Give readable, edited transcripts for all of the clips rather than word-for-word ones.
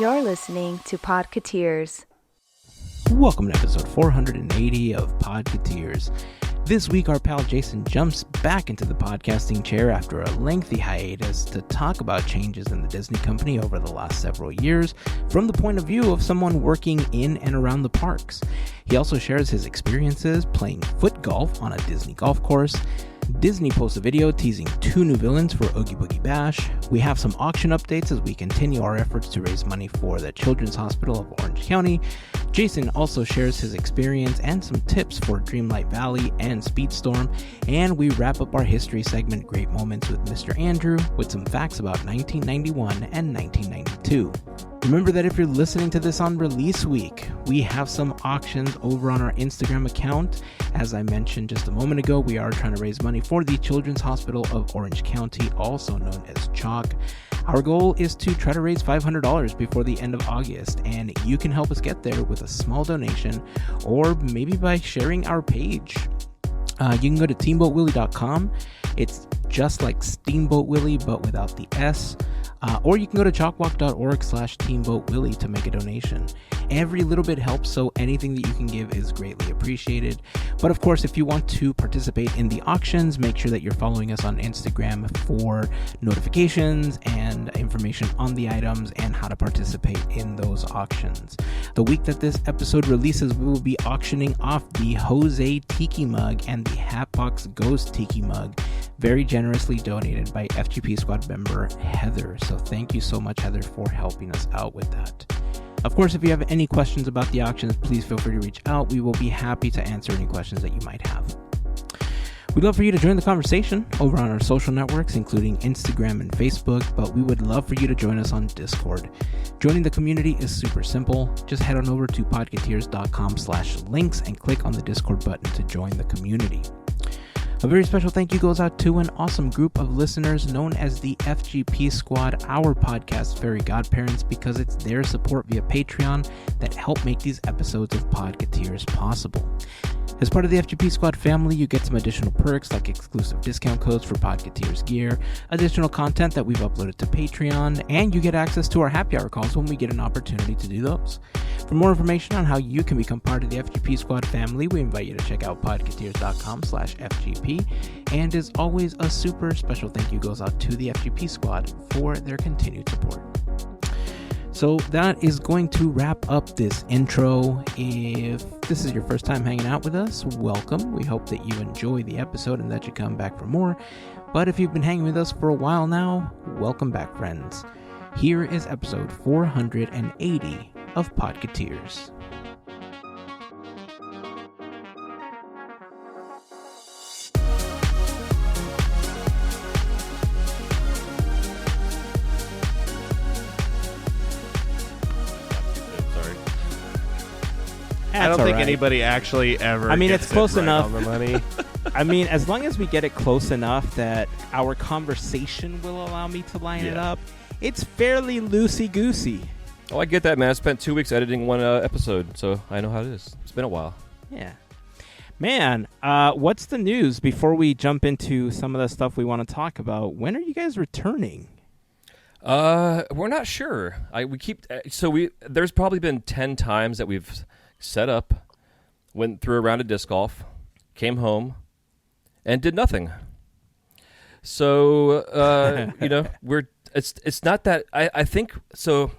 You're listening to Podketeers. Welcome to episode 480 of Podketeers. This week, our pal Jason jumps back into the podcasting chair after a lengthy hiatus to talk about changes in the Disney company over the last several years from the point of view of someone working in and around the parks. He also shares his experiences playing foot golf on a Disney golf course. Disney posts a video teasing 2 new villains for Oogie Boogie Bash. We have some auction updates as we continue our efforts to raise money for the Children's Hospital of Orange County. Jason also shares his experience and some tips for Dreamlight Valley and Speedstorm. And we wrap up our history segment, Great Moments, with Mr. Andrew with some facts about 1991 and 1992. Remember that if you're listening to this on release week, we have some auctions over on our Instagram account. As I mentioned just a moment ago, we are trying to raise money for the Children's Hospital of Orange County, also known as CHOC. Our goal is to try to raise $500 before the end of August, and you can help us get there with a small donation or maybe by sharing our page. You can go to teamboatwillie.com. It's just like Steamboat Willie, but without the S. Or you can go to chalkwalk.org/teamboatwillie to make a donation. Every little bit helps, so anything that you can give is greatly appreciated. But of course, if you want to participate in the auctions, make sure that you're following us on Instagram for notifications and information on the items and how to participate in those auctions. The week that this episode releases, we will be auctioning off the Jose Tiki mug and the Hatbox Ghost Tiki mug, very generously donated by FGP Squad member Heather. So thank you so much, Heather, for helping us out with that. Of course, if you have any questions about the auctions, please feel free to reach out. We will be happy to answer any questions that you might have. We'd love for you to join the conversation over on our social networks, including Instagram and Facebook, but we would love for you to join us on Discord. Joining the community is super simple. Just head on over to podketeers.com/links and click on the Discord button to join the community. A very special thank you goes out to an awesome group of listeners known as the FGP Squad, our podcast Fairy Godparents, because it's their support via Patreon that help make these episodes of Podketeers possible. As part of the FGP Squad family, you get some additional perks like exclusive discount codes for Podketeers gear, additional content that we've uploaded to Patreon, and you get access to our happy hour calls when we get an opportunity to do those. For more information on how you can become part of the FGP Squad family, we invite you to check out podketeers.com/FGP. And as always, a super special thank you goes out to the FGP Squad for their continued support. So that is going to wrap up this intro. If this is your first time hanging out with us, welcome. We hope that you enjoy the episode and that you come back for more. But if you've been hanging with us for a while now, welcome back, friends. Here is episode 480 of Podketeers. I don't think anybody actually ever. I mean, it's close right enough. On the money. I mean, as long as we get it close enough that our conversation will allow me to line it up, it's fairly loosey-goosey. Oh, I get that, man. I spent 2 weeks editing one episode, so I know how it is. It's been a while. Yeah. Man, what's the news before we jump into some of the stuff we want to talk about? When are you guys returning? We're not sure. There's probably been 10 times that we've set up, went through a round of disc golf, came home, and did nothing. So, it's not that, I think, so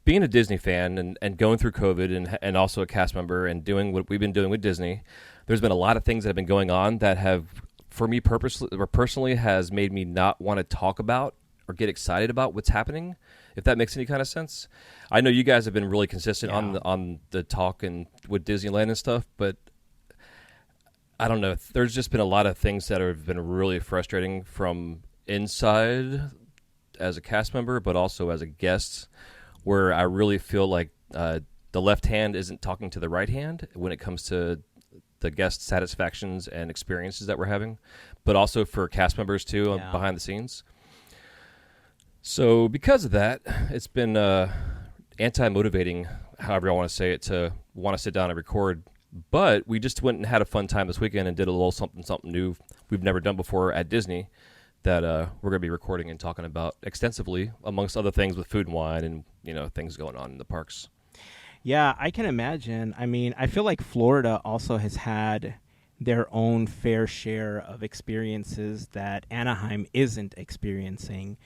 being a Disney fan and going through COVID and also a cast member and doing what we've been doing with Disney, there's been a lot of things that have been going on that have, for me personally, has made me not want to talk about or get excited about what's happening, if that makes any kind of sense. I know you guys have been really consistent on the talk and with Disneyland and stuff, but I don't know. There's just been a lot of things that have been really frustrating from inside as a cast member, but also as a guest, where I really feel like the left hand isn't talking to the right hand when it comes to the guest satisfactions and experiences that we're having, but also for cast members too behind the scenes. So because of that, it's been anti-motivating, however I want to say it, to want to sit down and record. But we just went and had a fun time this weekend and did a little something new we've never done before at Disney that we're going to be recording and talking about extensively, amongst other things with food and wine and, things going on in the parks. Yeah, I can imagine. I mean, I feel like Florida also has had their own fair share of experiences that Anaheim isn't experiencing.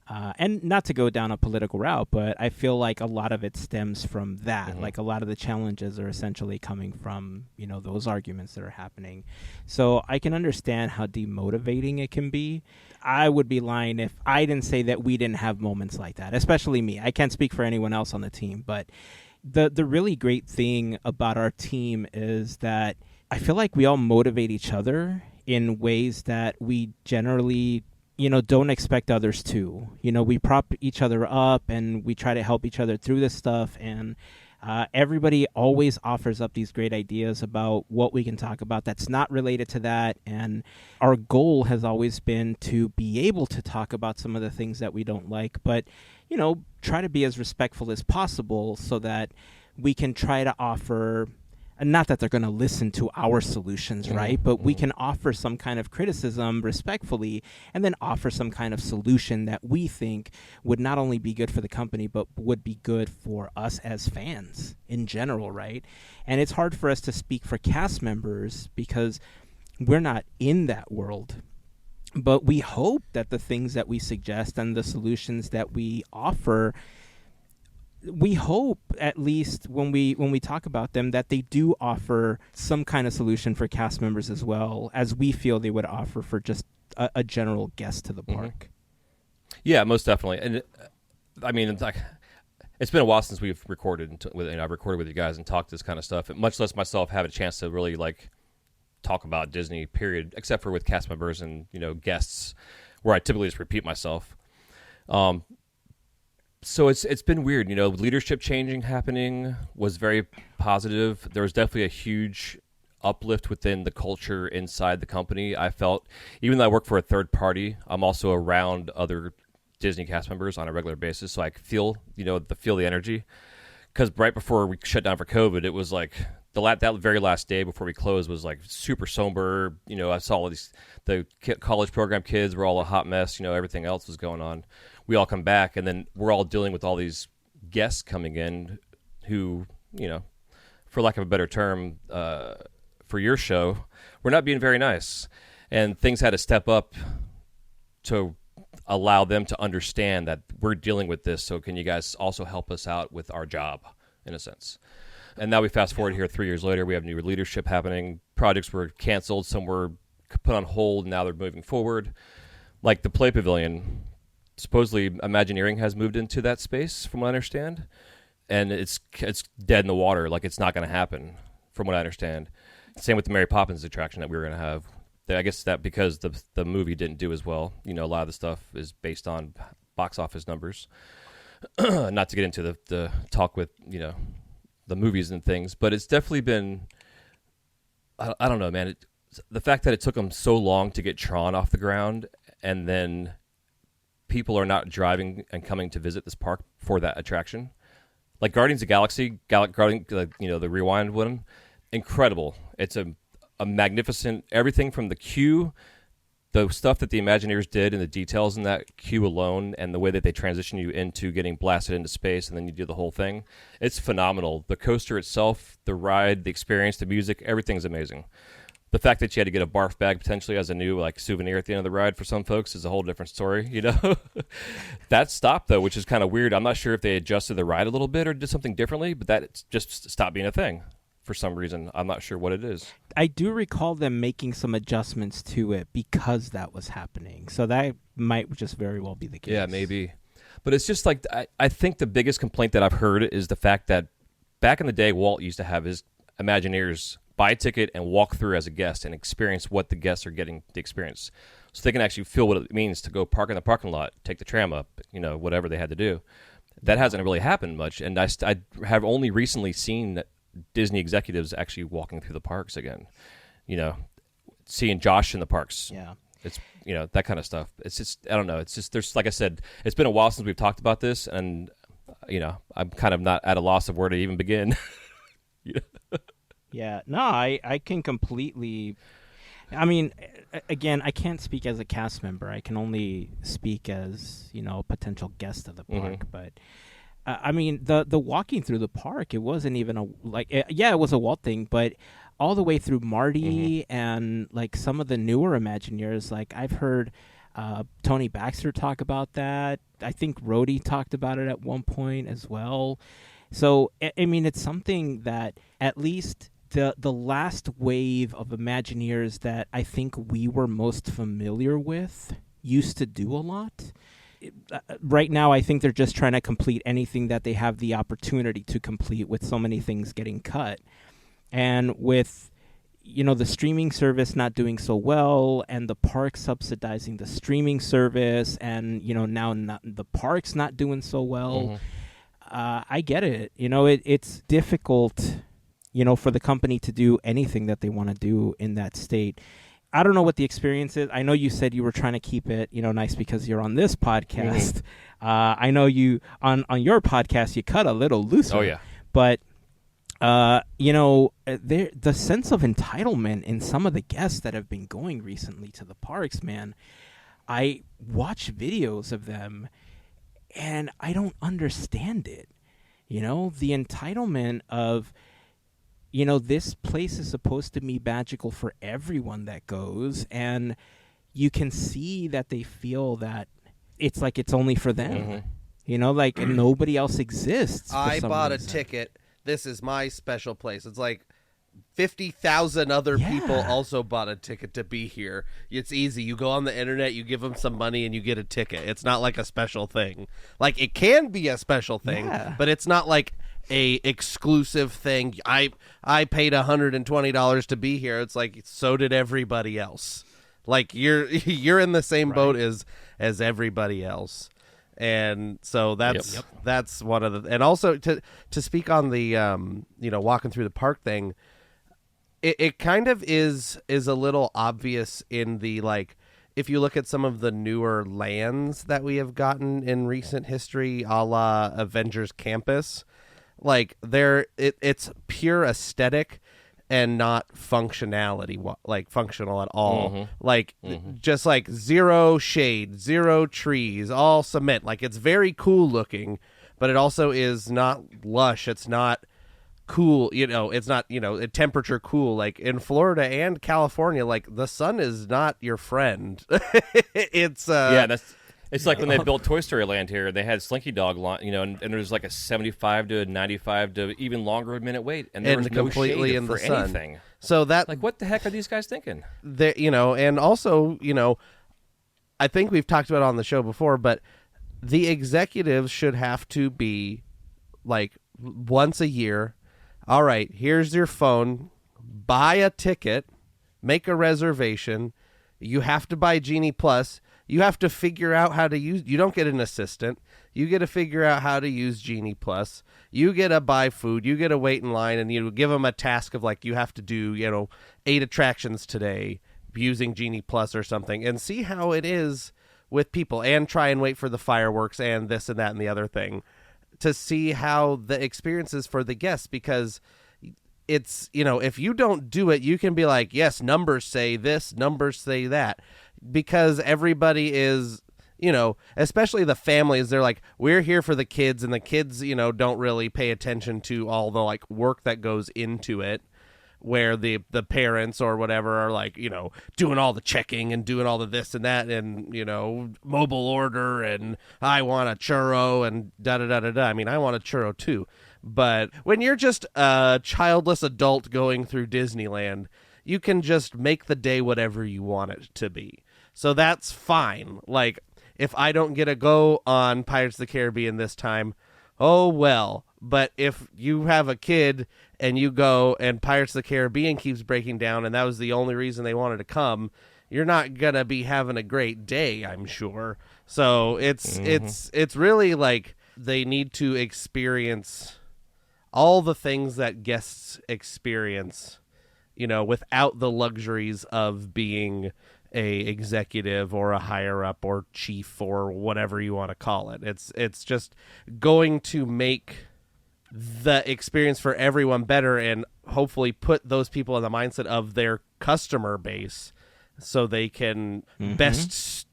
And not to go down a political route, but I feel like a lot of it stems from that. Mm-hmm. Like a lot of the challenges are essentially coming from, those arguments that are happening. So I can understand how demotivating it can be. I would be lying if I didn't say that we didn't have moments like that, especially me. I can't speak for anyone else on the team, but the really great thing about our team is that I feel like we all motivate each other in ways that we generally don't expect others to. We prop each other up and we try to help each other through this stuff. And everybody always offers up these great ideas about what we can talk about that's not related to that. And our goal has always been to be able to talk about some of the things that we don't like, but, try to be as respectful as possible so that we can try to offer. And not that they're going to listen to our solutions, right? But we can offer some kind of criticism respectfully and then offer some kind of solution that we think would not only be good for the company, but would be good for us as fans in general, right? And it's hard for us to speak for cast members because we're not in that world. But we hope that the things that we suggest and the solutions that we offer, we hope, at least when we talk about them, that they do offer some kind of solution for cast members as well as we feel they would offer for just a general guest to the park. Yeah, most definitely. And I mean, it's been a while since we've recorded. I've recorded with you guys and talked this kind of stuff. Much less myself have a chance to really talk about Disney. Period. Except for with cast members and guests, where I typically just repeat myself. So it's been weird, leadership happening was very positive. There was definitely a huge uplift within the culture inside the company. I felt, even though I work for a third party, I'm also around other Disney cast members on a regular basis, so I feel, feel the energy. Because right before we shut down for COVID, it was like that very last day before we closed was super somber. I saw all the college program kids were all a hot mess. Everything else was going on. We all come back, and then we're all dealing with all these guests coming in who, for lack of a better term, for your show, we're not being very nice. And things had to step up to allow them to understand that we're dealing with this, so can you guys also help us out with our job, in a sense. And now we fast forward here 3 years later, we have new leadership happening. Projects were canceled, some were put on hold, and now they're moving forward. Like the Play Pavilion, supposedly Imagineering has moved into that space, from what I understand, and it's dead in the water. It's not going to happen, from what I understand. Same with the Mary Poppins attraction that we were going to have. I guess that because the movie didn't do as well. A lot of the stuff is based on box office numbers. Not to get into the talk with the movies and things, but it's definitely been. I don't know, man. The fact that it took them so long to get Tron off the ground, and then people are not driving and coming to visit this park for that attraction. Like Guardians of the Galaxy, the Rewind one, incredible. It's a magnificent, everything from the queue, the stuff that the Imagineers did and the details in that queue alone, and the way that they transition you into getting blasted into space and then you do the whole thing. It's phenomenal. The coaster itself, the ride, the experience, the music, everything's amazing. The fact that you had to get a barf bag potentially as a new souvenir at the end of the ride for some folks is a whole different story, That stopped, though, which is kind of weird. I'm not sure if they adjusted the ride a little bit or did something differently, but that just stopped being a thing for some reason. I'm not sure what it is. I do recall them making some adjustments to it because that was happening. So that might just very well be the case. Yeah, maybe. But it's just I think the biggest complaint that I've heard is the fact that back in the day, Walt used to have his Imagineers buy a ticket and walk through as a guest and experience what the guests are getting to experience, so they can actually feel what it means to go park in the parking lot, take the tram up, whatever they had to do. That hasn't really happened much, and I have only recently seen Disney executives actually walking through the parks again. Seeing Josh in the parks. Yeah. It's that kind of stuff. It's just, I don't know. It's just, there's, like I said, it's been a while since we've talked about this, and I'm kind of not at a loss of where to even begin. Yeah, no, I can completely. I mean, again, I can't speak as a cast member. I can only speak as, a potential guest of the park. But I mean, the walking through the park, it wasn't even it was a Walt thing, but all the way through Marty and like some of the newer Imagineers, like I've heard Tony Baxter talk about that. I think Rhodey talked about it at one point as well. So, I mean, it's something that at least the last wave of Imagineers that I think we were most familiar with used to do a lot. Right now, I think they're just trying to complete anything that they have the opportunity to complete with so many things getting cut. And with, the streaming service not doing so well and the park subsidizing the streaming service and, now the park's not doing so well, I get it. It's difficult, for the company to do anything that they want to do in that state. I don't know what the experience is. I know you said you were trying to keep it, nice because you're on this podcast. I know you on your podcast you cut a little looser. Oh yeah, but the sense of entitlement in some of the guests that have been going recently to the parks, man. I watch videos of them, and I don't understand it. The entitlement of. This place is supposed to be magical for everyone that goes, and you can see that they feel that it's like it's only for them. Like nobody else exists. I bought a ticket. This is my special place. It's like 50,000 other people also bought a ticket to be here. It's easy. You go on the internet, you give them some money, and you get a ticket. It's not like a special thing. Like, it can be a special thing, but it's not like a exclusive thing. I paid $120 to be here. It's like, so did everybody else. Like, you're in the same boat as everybody else. And so that's one of the, and also to speak on the walking through the park thing, it kind of is a little obvious in the, like, if you look at some of the newer lands that we have gotten in recent history, a la Avengers Campus, like it's pure aesthetic and not functionality, like functional at all. Just like zero shade, zero trees, all cement. Like, it's very cool looking, but it also is not lush. It's not cool. It's not, temperature cool. Like in Florida and California, like the sun is not your friend. It's like when they built Toy Story Land here, they had Slinky Dog, and there was like a 75 to 95 to even longer a minute wait, and there was no completely shade in for the sun. anything. So that, like, what the heck are these guys thinking? And also, I think we've talked about it on the show before, but the executives should have to be like once a year. All right, here's your phone. Buy a ticket, make a reservation. You have to buy Genie Plus. You have to figure out how to use. You don't get an assistant. You get to figure out how to use Genie Plus. You get to buy food. You get to wait in line, and you give them a task of, like, you have to do 8 attractions today using Genie Plus or something, and see how it is with people, and try and wait for the fireworks and this and that and the other thing, to see how the experience is for the guests. Because it's, if you don't do it, you can be like, yes, numbers say this, numbers say that, because everybody is, especially the families, they're like, we're here for the kids, and the kids, don't really pay attention to all the, like, work that goes into it, where the parents or whatever are like, doing all the checking and doing all the this and that, and, mobile order, and I want a churro, and da-da-da-da-da. I mean, I want a churro too. But when you're just a childless adult going through Disneyland, you can just make the day whatever you want it to be. So that's fine. Like, if I don't get a go on Pirates of the Caribbean this time, oh well. But if you have a kid and you go and Pirates of the Caribbean keeps breaking down, and that was the only reason they wanted to come, you're not gonna be having a great day, I'm sure. So it's really like they need to experience all the things that guests experience, without the luxuries of being a executive or a higher up or chief or whatever you want to call it. It's just going to make the experience for everyone better, and hopefully put those people in the mindset of their customer base so they can best,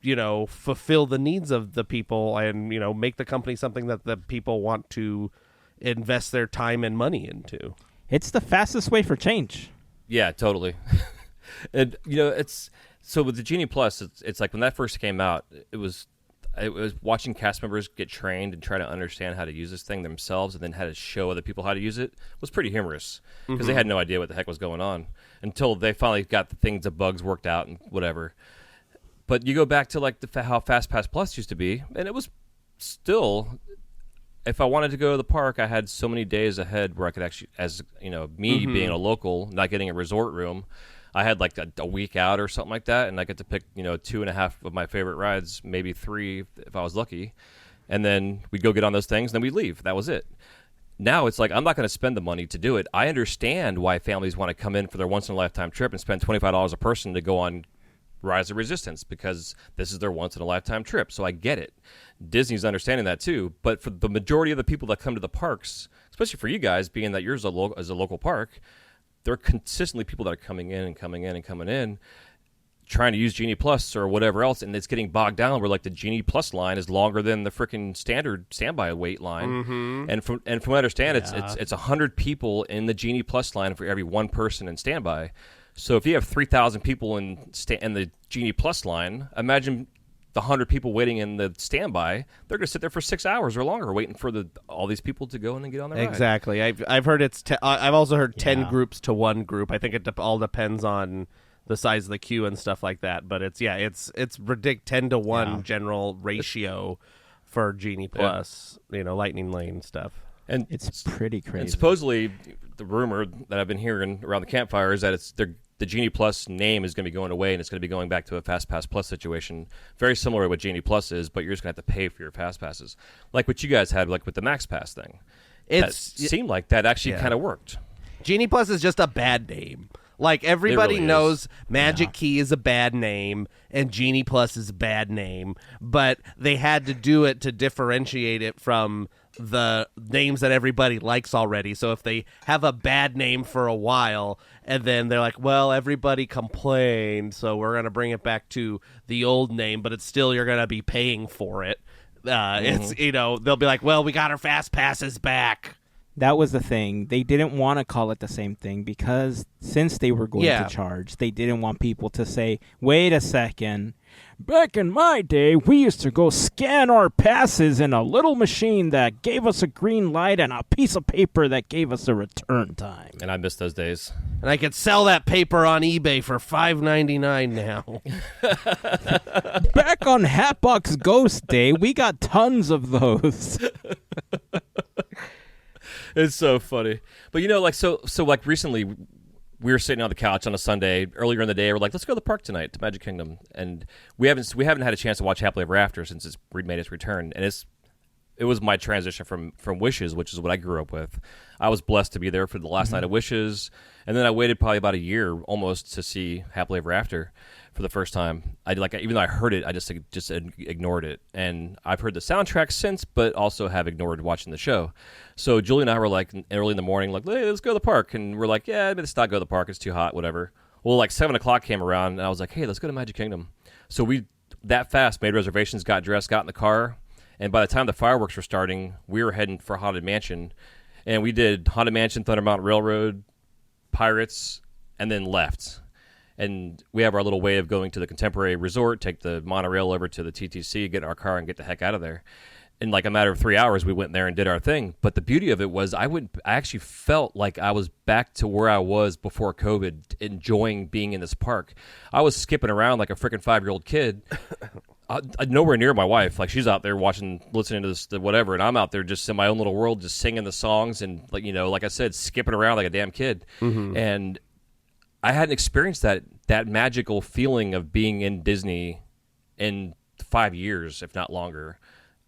fulfill the needs of the people and, make the company something that the people want to invest their time and money into. It's the fastest way for change. Yeah, totally. And it's so with the Genie Plus, it's like when that first came out, it was watching cast members get trained and try to understand how to use this thing themselves, and then how to show other people how to use it was pretty humorous because they had no idea what the heck was going on until they finally got the bugs worked out and whatever. But you go back to like how FastPass Plus used to be, and it was still. If I wanted to go to the park, I had so many days ahead where I could actually, as me being a local, not getting a resort room, I had like a week out or something like that, and I get to pick 2.5 of my favorite rides, maybe 3 if I was lucky, and then we'd go get on those things, and then we'd leave. That was it. Now it's like I'm not going to spend the money to do it. I understand why families want to come in for their once-in-a-lifetime trip and spend $25 a person to go on Rise of Resistance because this is their once-in-a-lifetime trip. So I get it. Disney's understanding that too. But for the majority of the people that come to the parks, especially for you guys, being that yours is a local park, there are consistently people that are coming in, trying to use Genie Plus or whatever else, and it's getting bogged down where like the Genie Plus line is longer than the freaking standard standby wait line. And from what I understand, it's 100 people in the Genie Plus line for every one person in standby. So if you have 3,000 people in the Genie Plus line, imagine the 100 people waiting in the standby. They're going to sit there for 6 hours or longer waiting for all these people to go in and get on their ride. Exactly. I've heard I've also heard 10 groups to one group. I think it all depends on the size of the queue and stuff like that. But it's ridiculous 10 to 1 general ratio for Genie Plus, Lightning Lane stuff. And it's pretty crazy. And supposedly, the rumor that I've been hearing around the campfire is that the Genie Plus name is going to be going away, and it's going to be going back to a FastPass Plus situation, very similar to what Genie Plus is, but you're just going to have to pay for your Fast Passes, like what you guys had, like with the Max Pass thing. It seemed like that actually kind of worked. Genie Plus is just a bad name. Like, everybody really knows Magic Key is a bad name and Genie Plus is a bad name, but they had to do it to differentiate it from the names that everybody likes already. So if they have a bad name for a while and then they're like, well, everybody complained, so we're going to bring it back to the old name, but it's still, you're going to be paying for it. It's, they'll be like, well, we got our Fast Passes back. That was the thing. They didn't want to call it the same thing because since they were going to charge, they didn't want people to say, wait a second. Back in my day, we used to go scan our passes in a little machine that gave us a green light and a piece of paper that gave us a return time. And I miss those days. And I could sell that paper on eBay for $5.99 now. Back on Hatbox Ghost Day, we got tons of those. It's so funny. But like recently we were sitting on the couch on a Sunday earlier in the day. We're like, let's go to the park tonight to Magic Kingdom, and we haven't had a chance to watch Happily Ever After since it's made its return. And it was my transition from Wishes, which is what I grew up with. I was blessed to be there for the last night of Wishes, and then I waited probably about a year almost to see Happily Ever After for the first time. Even though I heard it, I just ignored it. And I've heard the soundtrack since, but also have ignored watching the show. So Julie and I were like early in the morning, like, hey, let's go to the park. And we're like, yeah, let's not go to the park. It's too hot, whatever. Well, like 7 o'clock came around, and I was like, hey, let's go to Magic Kingdom. So we that fast made reservations, got dressed, got in the car. And by the time the fireworks were starting, we were heading for Haunted Mansion. And we did Haunted Mansion, Thunder Mountain Railroad, Pirates, and then left. And we have our little way of going to the Contemporary Resort, take the monorail over to the TTC, get in our car, and get the heck out of there. In like a matter of 3 hours, we went there and did our thing. But the beauty of it was I actually felt like I was back to where I was before COVID, enjoying being in this park. I was skipping around like a freaking 5-year-old kid. Nowhere near my wife. Like, she's out there listening to this, whatever, and I'm out there just in my own little world, just singing the songs and, like I said, skipping around like a damn kid. Mm-hmm. And I hadn't experienced that magical feeling of being in Disney in 5 years, if not longer,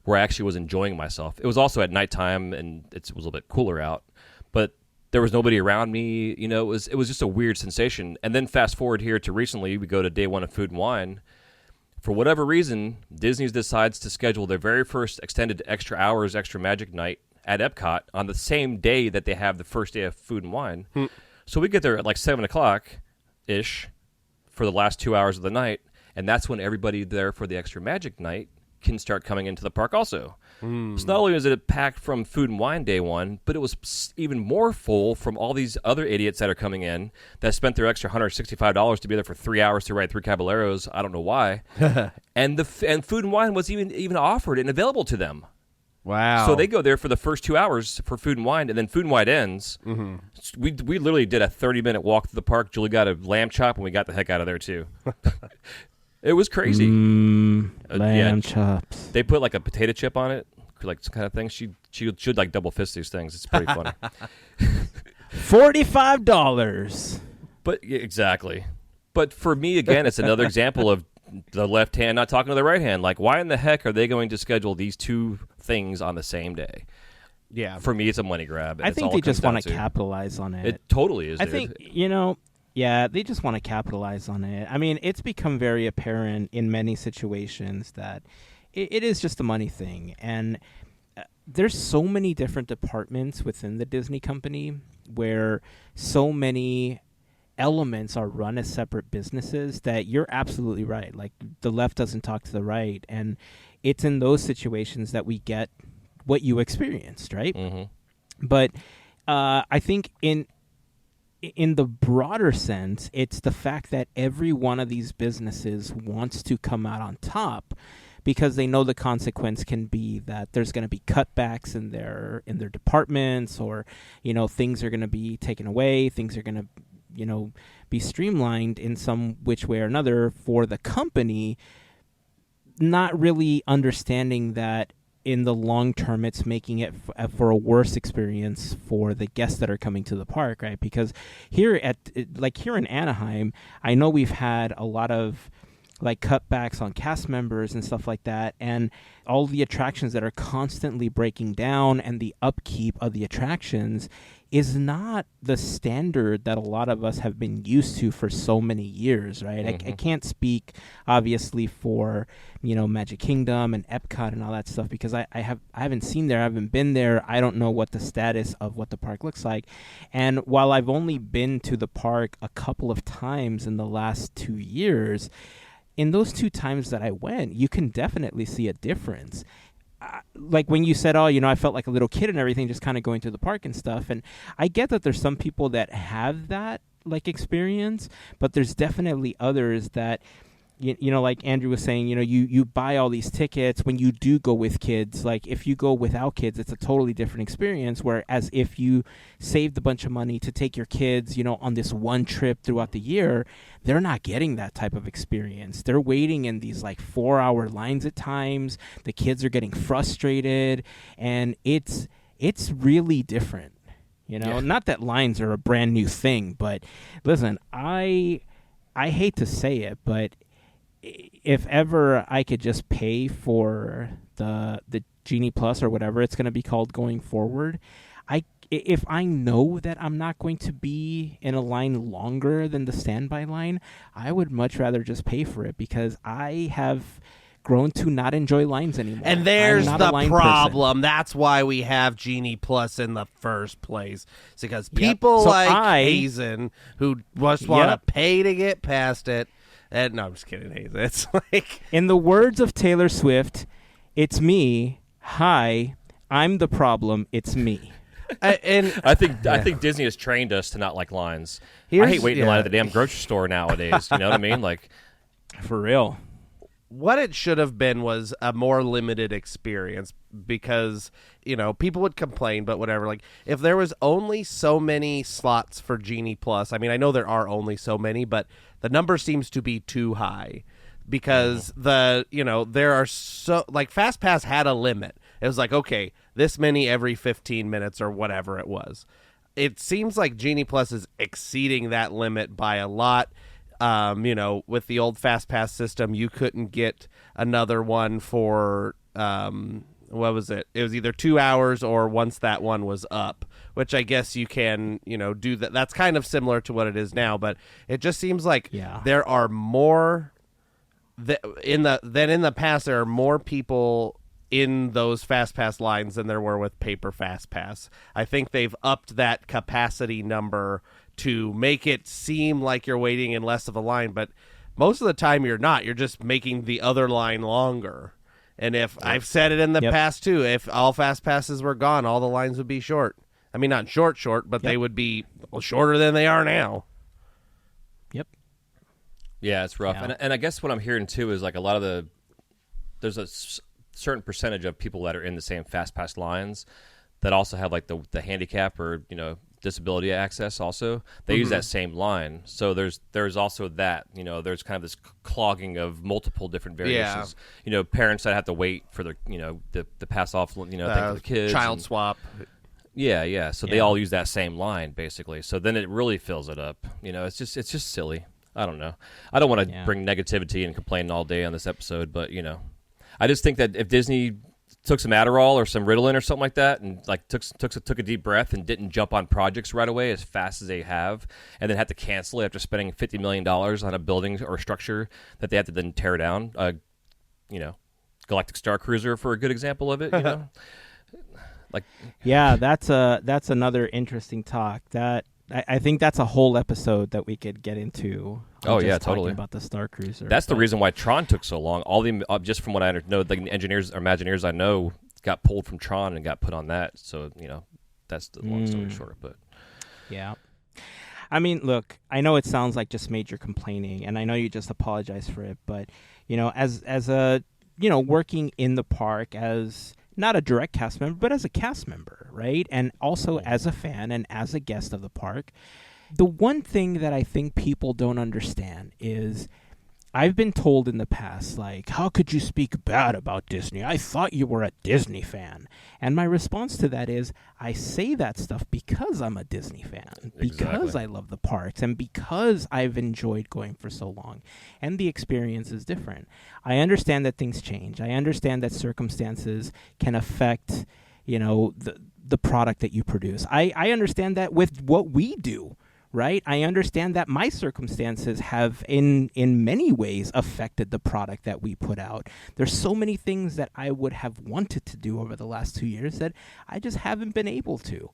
where I actually was enjoying myself. It was also at nighttime, and it was a little bit cooler out, but there was nobody around me. It was just a weird sensation. And then fast forward here to recently, we go to day 1 of Food and Wine. For whatever reason, Disney decides to schedule their very first extended extra hours, extra magic night at Epcot on the same day that they have the first day of Food and Wine. So we get there at like 7 o'clock-ish, for the last 2 hours of the night, and that's when everybody there for the extra magic night can start coming into the park also. So not only was it packed from Food and Wine day one, but it was even more full from all these other idiots that are coming in that spent their extra $165 to be there for 3 hours to ride 3 Caballeros. I don't know why. and Food and Wine was even offered and available to them. Wow. So they go there for the first 2 hours for Food and Wine, and then Food and Wine ends. Mm-hmm. We literally did a 30-minute walk through the park. Julie got a lamb chop, and we got the heck out of there, too. It was crazy. Lamb chops. They put like a potato chip on it, like some kind of thing. She should like double fist these things. It's pretty funny. $45. But yeah, exactly. But for me, again, it's another example of the left hand not talking to the right hand. Like, why in the heck are they going to schedule these two things on the same day? Yeah. For me, it's a money grab. I think they just want to capitalize on it. It totally is. I think, yeah, they just want to capitalize on it. I mean, it's become very apparent in many situations that it is just a money thing. And there's so many different departments within the Disney company where so many elements are run as separate businesses that you're absolutely right. Like, the left doesn't talk to the right. And it's in those situations that we get what you experienced, right? Mm-hmm. But I think in the broader sense, it's the fact that every one of these businesses wants to come out on top because they know the consequence can be that there's going to be cutbacks in their departments, or things are going to be taken away, things are going to be streamlined in some which way or another for the company, not really understanding that in the long term, it's making it for a worse experience for the guests that are coming to the park, right? Because here in Anaheim, I know we've had a lot of like cutbacks on cast members and stuff like that, and all the attractions that are constantly breaking down, and the upkeep of the attractions is not the standard that a lot of us have been used to for so many years, right? Mm-hmm. I can't speak obviously for Magic Kingdom and Epcot and all that stuff because I haven't seen there, I haven't been there. I don't know what the status of what the park looks like. And while I've only been to the park a couple of times in the last 2 years, in those 2 times that I went, you can definitely see a difference. Like when you said, I felt like a little kid and everything, just kind of going through the park and stuff. And I get that there's some people that have that like experience, but there's definitely others that, like Andrew was saying, you buy all these tickets when you do go with kids. Like if you go without kids, it's a totally different experience. Whereas if you saved a bunch of money to take your kids, on this one trip throughout the year, they're not getting that type of experience. They're waiting in these like 4-hour lines at times. The kids are getting frustrated, and it's really different. Yeah. Not that lines are a brand new thing, but listen, I hate to say it, but if ever I could just pay for the Genie Plus or whatever it's going to be called going forward, if I know that I'm not going to be in a line longer than the standby line, I would much rather just pay for it because I have grown to not enjoy lines anymore. And there's the problem. Person. That's why we have Genie Plus in the first place. It's because people Hazen who just want to pay to get past it. And no, I'm just kidding, Hazen. It's like, in the words of Taylor Swift, it's me. Hi, I'm the problem. It's me. I think Disney has trained us to not like lines. I hate waiting in line at the damn grocery store nowadays. You know what I mean? Like, for real. What it should have been was a more limited experience because, people would complain, but whatever. Like, if there was only so many slots for Genie Plus, I mean, I know there are only so many, but the number seems to be too high because there are so, like, FastPass had a limit. It was like, okay, this many every 15 minutes or whatever it was. It seems like Genie Plus is exceeding that limit by a lot. With the old FastPass system, you couldn't get another one for, what was it? It was either 2 hours or once that one was up, which I guess you can, do that. That's kind of similar to what it is now, but it just seems like there are more than in the past. There are more people in those fast pass lines than there were with paper fast pass. I think they've upped that capacity number to make it seem like you're waiting in less of a line, but most of the time you're not. You're just making the other line longer. And if I've said it in the past too, if all fast passes were gone, all the lines would be short. I mean, not short, but they would be shorter than they are now. Yep. Yeah, it's rough. Yeah. And I guess what I'm hearing too is like a lot of there's a certain percentage of people that are in the same fast pass lines that also have like the handicap or, disability access also. They use that same line. So there's also that, there's kind of this clogging of multiple different variations. Parents that have to wait for the pass off, thing for the kids. Child swap. Yeah. So they all use that same line basically. So then it really fills it up. It's just silly. I don't know. I don't want to bring negativity and complain all day on this episode, but I just think that if Disney took some Adderall or some Ritalin or something like that, and like took a deep breath and didn't jump on projects right away as fast as they have, and then had to cancel it after spending $50 million on a building or structure that they had to then tear down. Galactic Star Cruiser for a good example of it. That's another interesting talk. That I think that's a whole episode that we could get into. Totally talking about the Star Cruiser. That's the reason why Tron took so long. All the just from what I know, the engineers or Imagineers I know got pulled from Tron and got put on that. So that's the long story short. But yeah, I mean, look, I know it sounds like just major complaining, and I know you just apologize for it, but as a working in the park as not a direct cast member, but as a cast member, right? And also as a fan and as a guest of the park. The one thing that I think people don't understand is I've been told in the past, like, how could you speak bad about Disney? I thought you were a Disney fan. And my response to that is I say that stuff because I'm a Disney fan, because I love the parks, and because I've enjoyed going for so long. And the experience is different. I understand that things change. I understand that circumstances can affect, the product that you produce. I understand that with what we do. Right? I understand that my circumstances have in many ways affected the product that we put out. There's so many things that I would have wanted to do over the last 2 years that I just haven't been able to.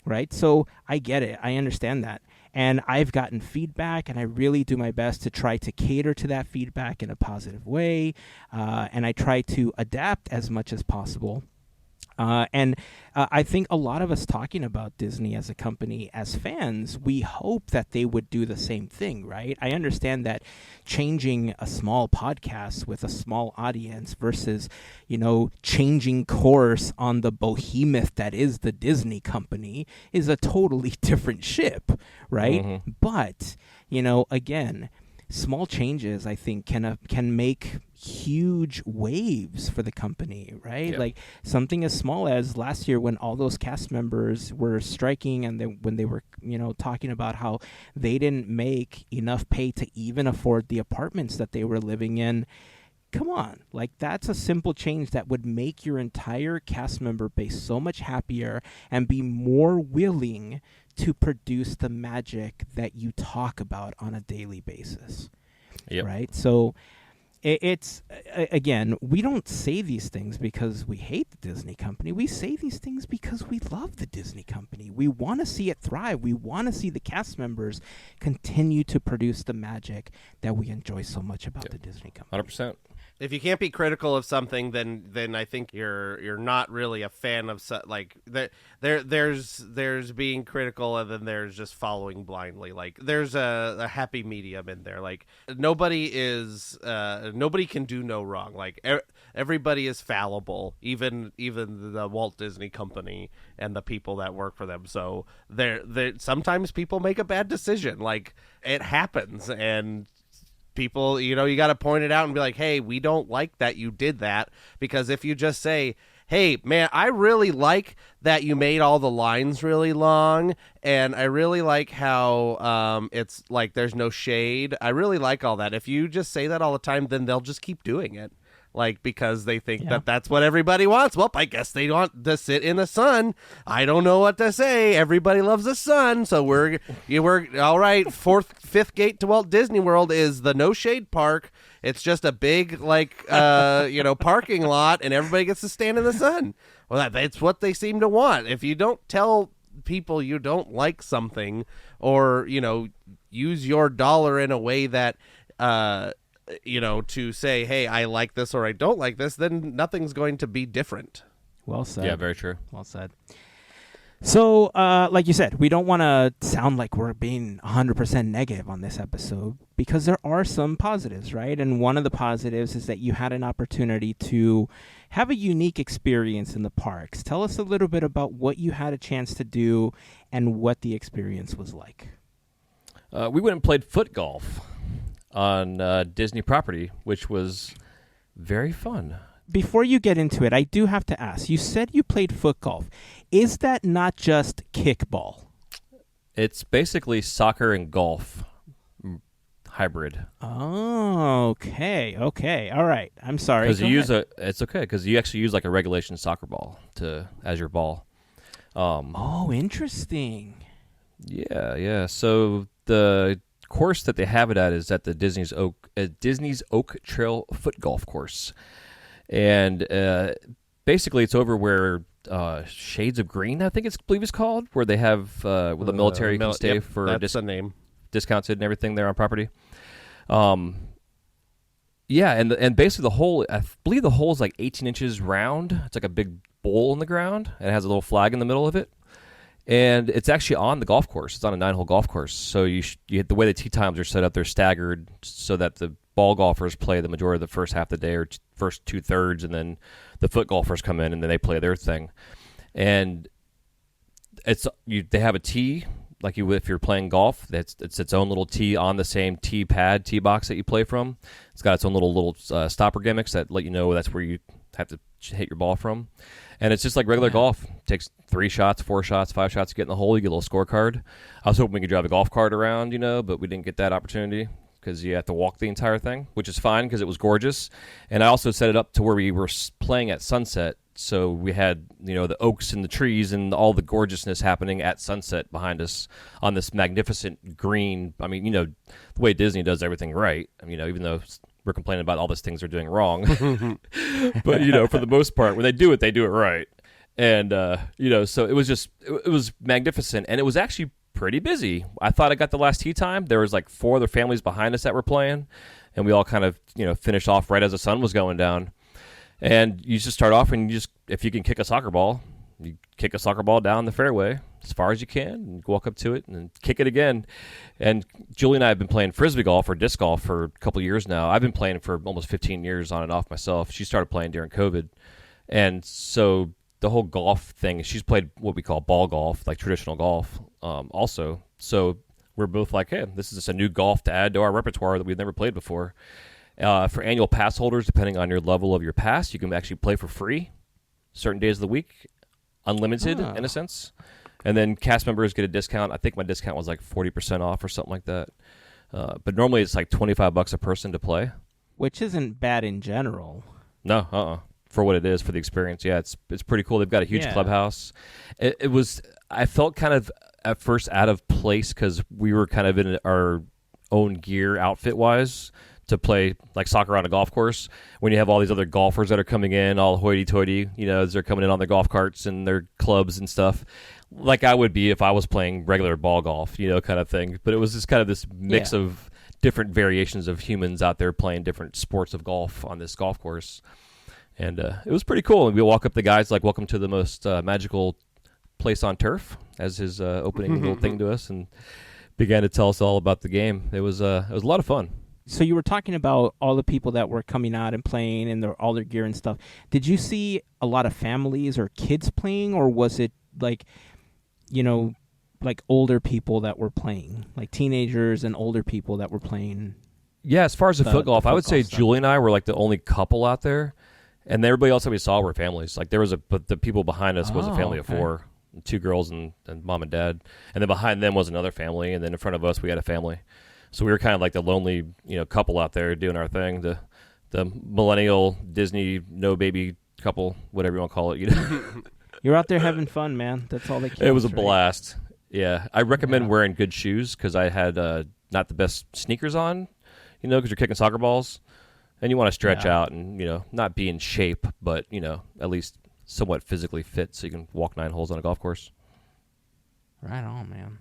Right? So I get it. I understand that. And I've gotten feedback, and I really do my best to try to cater to that feedback in a positive way. And I try to adapt as much as possible. I think a lot of us talking about Disney as a company, as fans, we hope that they would do the same thing, right? I understand that changing a small podcast with a small audience versus, changing course on the behemoth that is the Disney company is a totally different ship, right? Mm-hmm. But, again, small changes, I think, can make huge waves for the company, right? Yeah. Like something as small as last year when all those cast members were striking and when they were, talking about how they didn't make enough pay to even afford the apartments that they were living in. Come on, like that's a simple change that would make your entire cast member base so much happier and be more willing to produce the magic that you talk about on a daily basis. Yep. Right? So it's, again, we don't say these things because we hate the Disney company. We say these things because we love the Disney company. We want to see it thrive. We want to see the cast members continue to produce the magic that we enjoy so much about the Disney company. 100%. If you can't be critical of something, then I think you're not really a fan of there's being critical and then there's just following blindly. Like there's a happy medium in there. Like nobody can do no wrong. Like everybody is fallible, even the Walt Disney Company and the people that work for them. So sometimes people make a bad decision. Like it happens, and people, you got to point it out and be like, hey, we don't like that you did that. Because if you just say, hey, man, I really like that you made all the lines really long, and I really like how it's like there's no shade. I really like all that. If you just say that all the time, then they'll just keep doing it. like because they think that that's what everybody wants. Well, I guess they want to sit in the sun. I don't know what to say. Everybody loves the sun, so we're all right. Fifth gate to Walt Disney World is the no shade park. It's just a big parking lot, and everybody gets to stand in the sun. Well, that's what they seem to want. If you don't tell people you don't like something, or use your dollar in a way that to say, hey, I like this or I don't like this, then nothing's going to be different. Well said. Yeah, very true. Well said. So, like you said, we don't want to sound like we're being 100% negative on this episode, because there are some positives, right? And one of the positives is that you had an opportunity to have a unique experience in the parks. Tell us a little bit about what you had a chance to do and what the experience was like. We went and played foot golf on Disney property, which was very fun. Before you get into it, I do have to ask, you said you played foot golf. Is that not just kickball? It's basically soccer and golf hybrid. Oh, okay. All right. I'm sorry. Because it's okay, because you actually use like a regulation soccer ball as your ball. Oh, interesting. Yeah. So the course that they have it at is at the Disney's Oak Trail Foot Golf Course. And basically it's over where Shades of Green, I believe it's called, where they have where the military can stay for that's the name. Discounted and everything there on property. And basically the hole, I believe the hole is like 18 inches round. It's like a big bowl in the ground, and it has a little flag in the middle of it. And it's actually on the golf course. It's on a 9-hole golf course. So the way the tee times are set up, they're staggered so that the ball golfers play the majority of the first half of the day, or first 2/3, and then the foot golfers come in and then they play their thing. And they have a tee like you would if you're playing golf. It's its own little tee on the same tee box that you play from. It's got its own little stopper gimmicks that let you know that's where you have to hit your ball from. And it's just like regular golf. It takes 3 shots, 4 shots, 5 shots to get in the hole. You get a little scorecard. I was hoping we could drive a golf cart around, but we didn't get that opportunity because you have to walk the entire thing, which is fine because it was gorgeous. And I also set it up to where we were playing at sunset. So we had, the oaks and the trees and all the gorgeousness happening at sunset behind us on this magnificent green. I mean, the way Disney does everything right. I mean, even though we're complaining about all these things they're doing wrong. But, for the most part, when they do it right. And, so it was magnificent. And it was actually pretty busy. I thought I got the last tee time. There was like 4 other families behind us that were playing. And we all kind of, finished off right as the sun was going down. And you just start off and if you can kick a soccer ball, you kick a soccer ball down the fairway as far as you can and walk up to it and then kick it again. And Julie and I have been playing frisbee golf or disc golf for a couple of years now. I've been playing for almost 15 years on and off myself. She started playing during COVID. And so the whole golf thing, she's played what we call ball golf, like traditional golf also. So we're both like, hey, this is just a new golf to add to our repertoire that we've never played before. For annual pass holders, depending on your level of your pass, you can actually play for free certain days of the week, unlimited in a sense. And then cast members get a discount. I think my discount was like 40% off or something like that. But normally it's like $25 a person to play. Which isn't bad in general. No, for what it is, for the experience. Yeah, it's pretty cool. They've got a huge clubhouse. I felt kind of at first out of place because we were kind of in our own gear outfit-wise to play like soccer on a golf course when you have all these other golfers that are coming in all hoity-toity, as they're coming in on their golf carts and their clubs and stuff, like I would be if I was playing regular ball golf, kind of thing. But it was just kind of this mix of different variations of humans out there playing different sports of golf on this golf course. And it was pretty cool. And we walk up the guys like, welcome to the most magical place on turf, as his opening little thing to us, and began to tell us all about the game. It was a lot of fun. So you were talking about all the people that were coming out and playing and all their gear and stuff. Did you see a lot of families or kids playing, or was it like, like older people that were playing, like teenagers and older people that were playing? Yeah, as far as the foot golf, I would say stuff. Julie and I were like the only couple out there, and everybody else that we saw were families. Like but the people behind us was a family of 4, 2 girls and mom and dad, and then behind them was another family, and then in front of us we had a family. So we were kind of like the lonely, couple out there doing our thing. the millennial Disney no baby couple, whatever you want to call it. You know, You're out there having fun, man. That's all that counts. it was a right? blast. Yeah, I recommend wearing good shoes because I had not the best sneakers on, you know, because you're kicking soccer balls, and you want to stretch out and, you know, not be in shape, but, you know, at least somewhat physically fit so you can walk 9 holes on a golf course. Right on, man.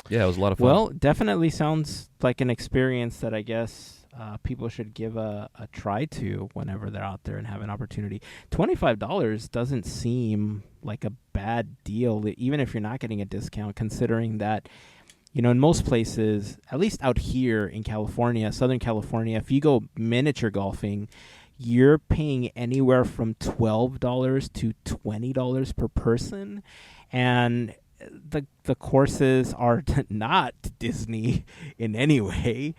Yeah, it was a lot of fun. Well, definitely sounds like an experience that I guess people should give a try to whenever they're out there and have an opportunity. $25 doesn't seem like a bad deal, even if you're not getting a discount, considering that, you know, in most places, at least out here in California, Southern California, if you go miniature golfing, you're paying anywhere from $12 to $20 per person. And the courses are not Disney in any way.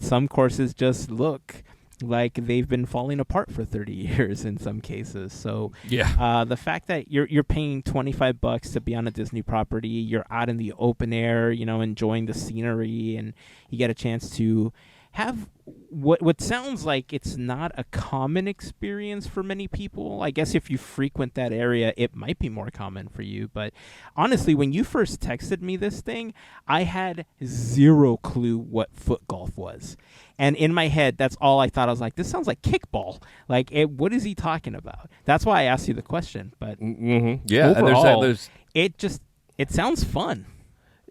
Some courses just look like they've been falling apart for 30 years in some cases. So the fact that you're paying $25 to be on a Disney property, you're out in the open air, you know, enjoying the scenery, and you get a chance to have what sounds like it's not a common experience for many people. I guess if you frequent that area, it might be more common for you. But honestly, when you first texted me this thing, I had zero clue what foot golf was. And in my head, that's all I thought. I was like, this sounds like kickball. Like, what is he talking about? That's why I asked you the question. But yeah, overall, and it sounds fun.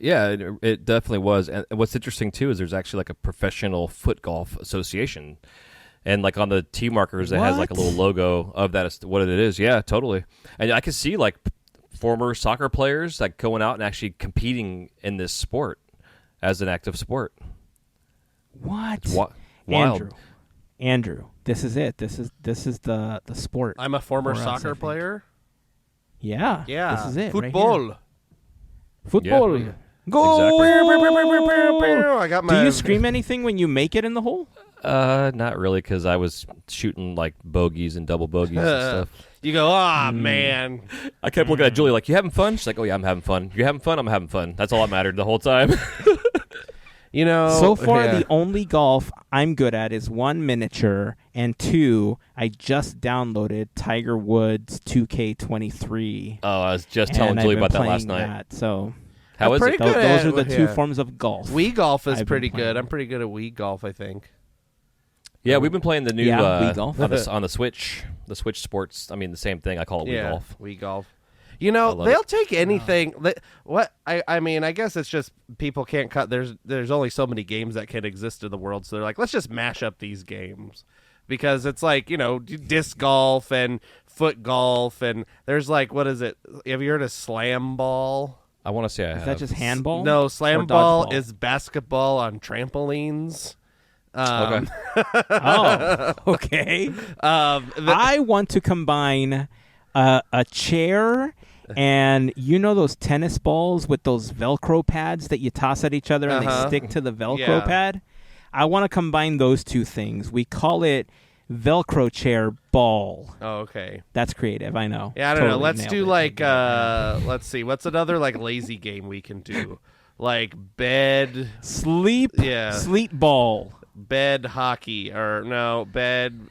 Yeah, it definitely was. And what's interesting, too, is there's actually like a professional foot golf association. And like on the tee markers, it has like a little logo of that, what it is. Yeah, totally. And I can see like former soccer players like going out and actually competing in this sport as an active sport. What? It's wild. Andrew, this is it. This is the sport. I'm a former for us, soccer I think. player. Yeah. Yeah. This is it. right Football. here. Football. Yeah. Goal. I got my. Do you scream anything when you make it in the hole? Not really, because I was shooting like bogeys and double bogeys and stuff. You go, man. I kept looking at Julie like, you having fun? She's like, oh, yeah, I'm having fun. You having fun? I'm having fun. That's all that mattered the whole time. You know, So far, yeah. the only golf I'm good at is 1, miniature, and 2, I just downloaded Tiger Woods 2K23. Oh, I was just telling and Julie I've been about that playing last night. that, so How is pretty it? good those at are it, the two yeah. forms of golf. Wii golf is I've been pretty playing. good. I'm pretty good at Wii golf, I think. Yeah, we've been playing the new Wii golf. on the Switch. The Switch Sports. I mean, the same thing. I call it Wii golf. Wii golf. You know, love they'll it. take anything. What I mean, I guess it's just people can't cut. There's only so many games that can exist in the world, so they're like, let's just mash up these games because it's like, you know, disc golf and foot golf, and there's like, what is it? Have you heard of slam ball? I want to say I Is have. that just handball? No, Or slam ball dodgeball? is basketball on trampolines. Okay. Oh, okay. I want to combine a chair and you know those tennis balls with those Velcro pads that you toss at each other and they stick to the Velcro Yeah. pad? I want to combine those two things. We call it Velcro chair ball. Oh, okay. That's creative, I know. Yeah, I don't know. Totally Let's nailed do it. like let's see. What's another like lazy game we can do? Like bed sleep ball. bed hockey or no, bed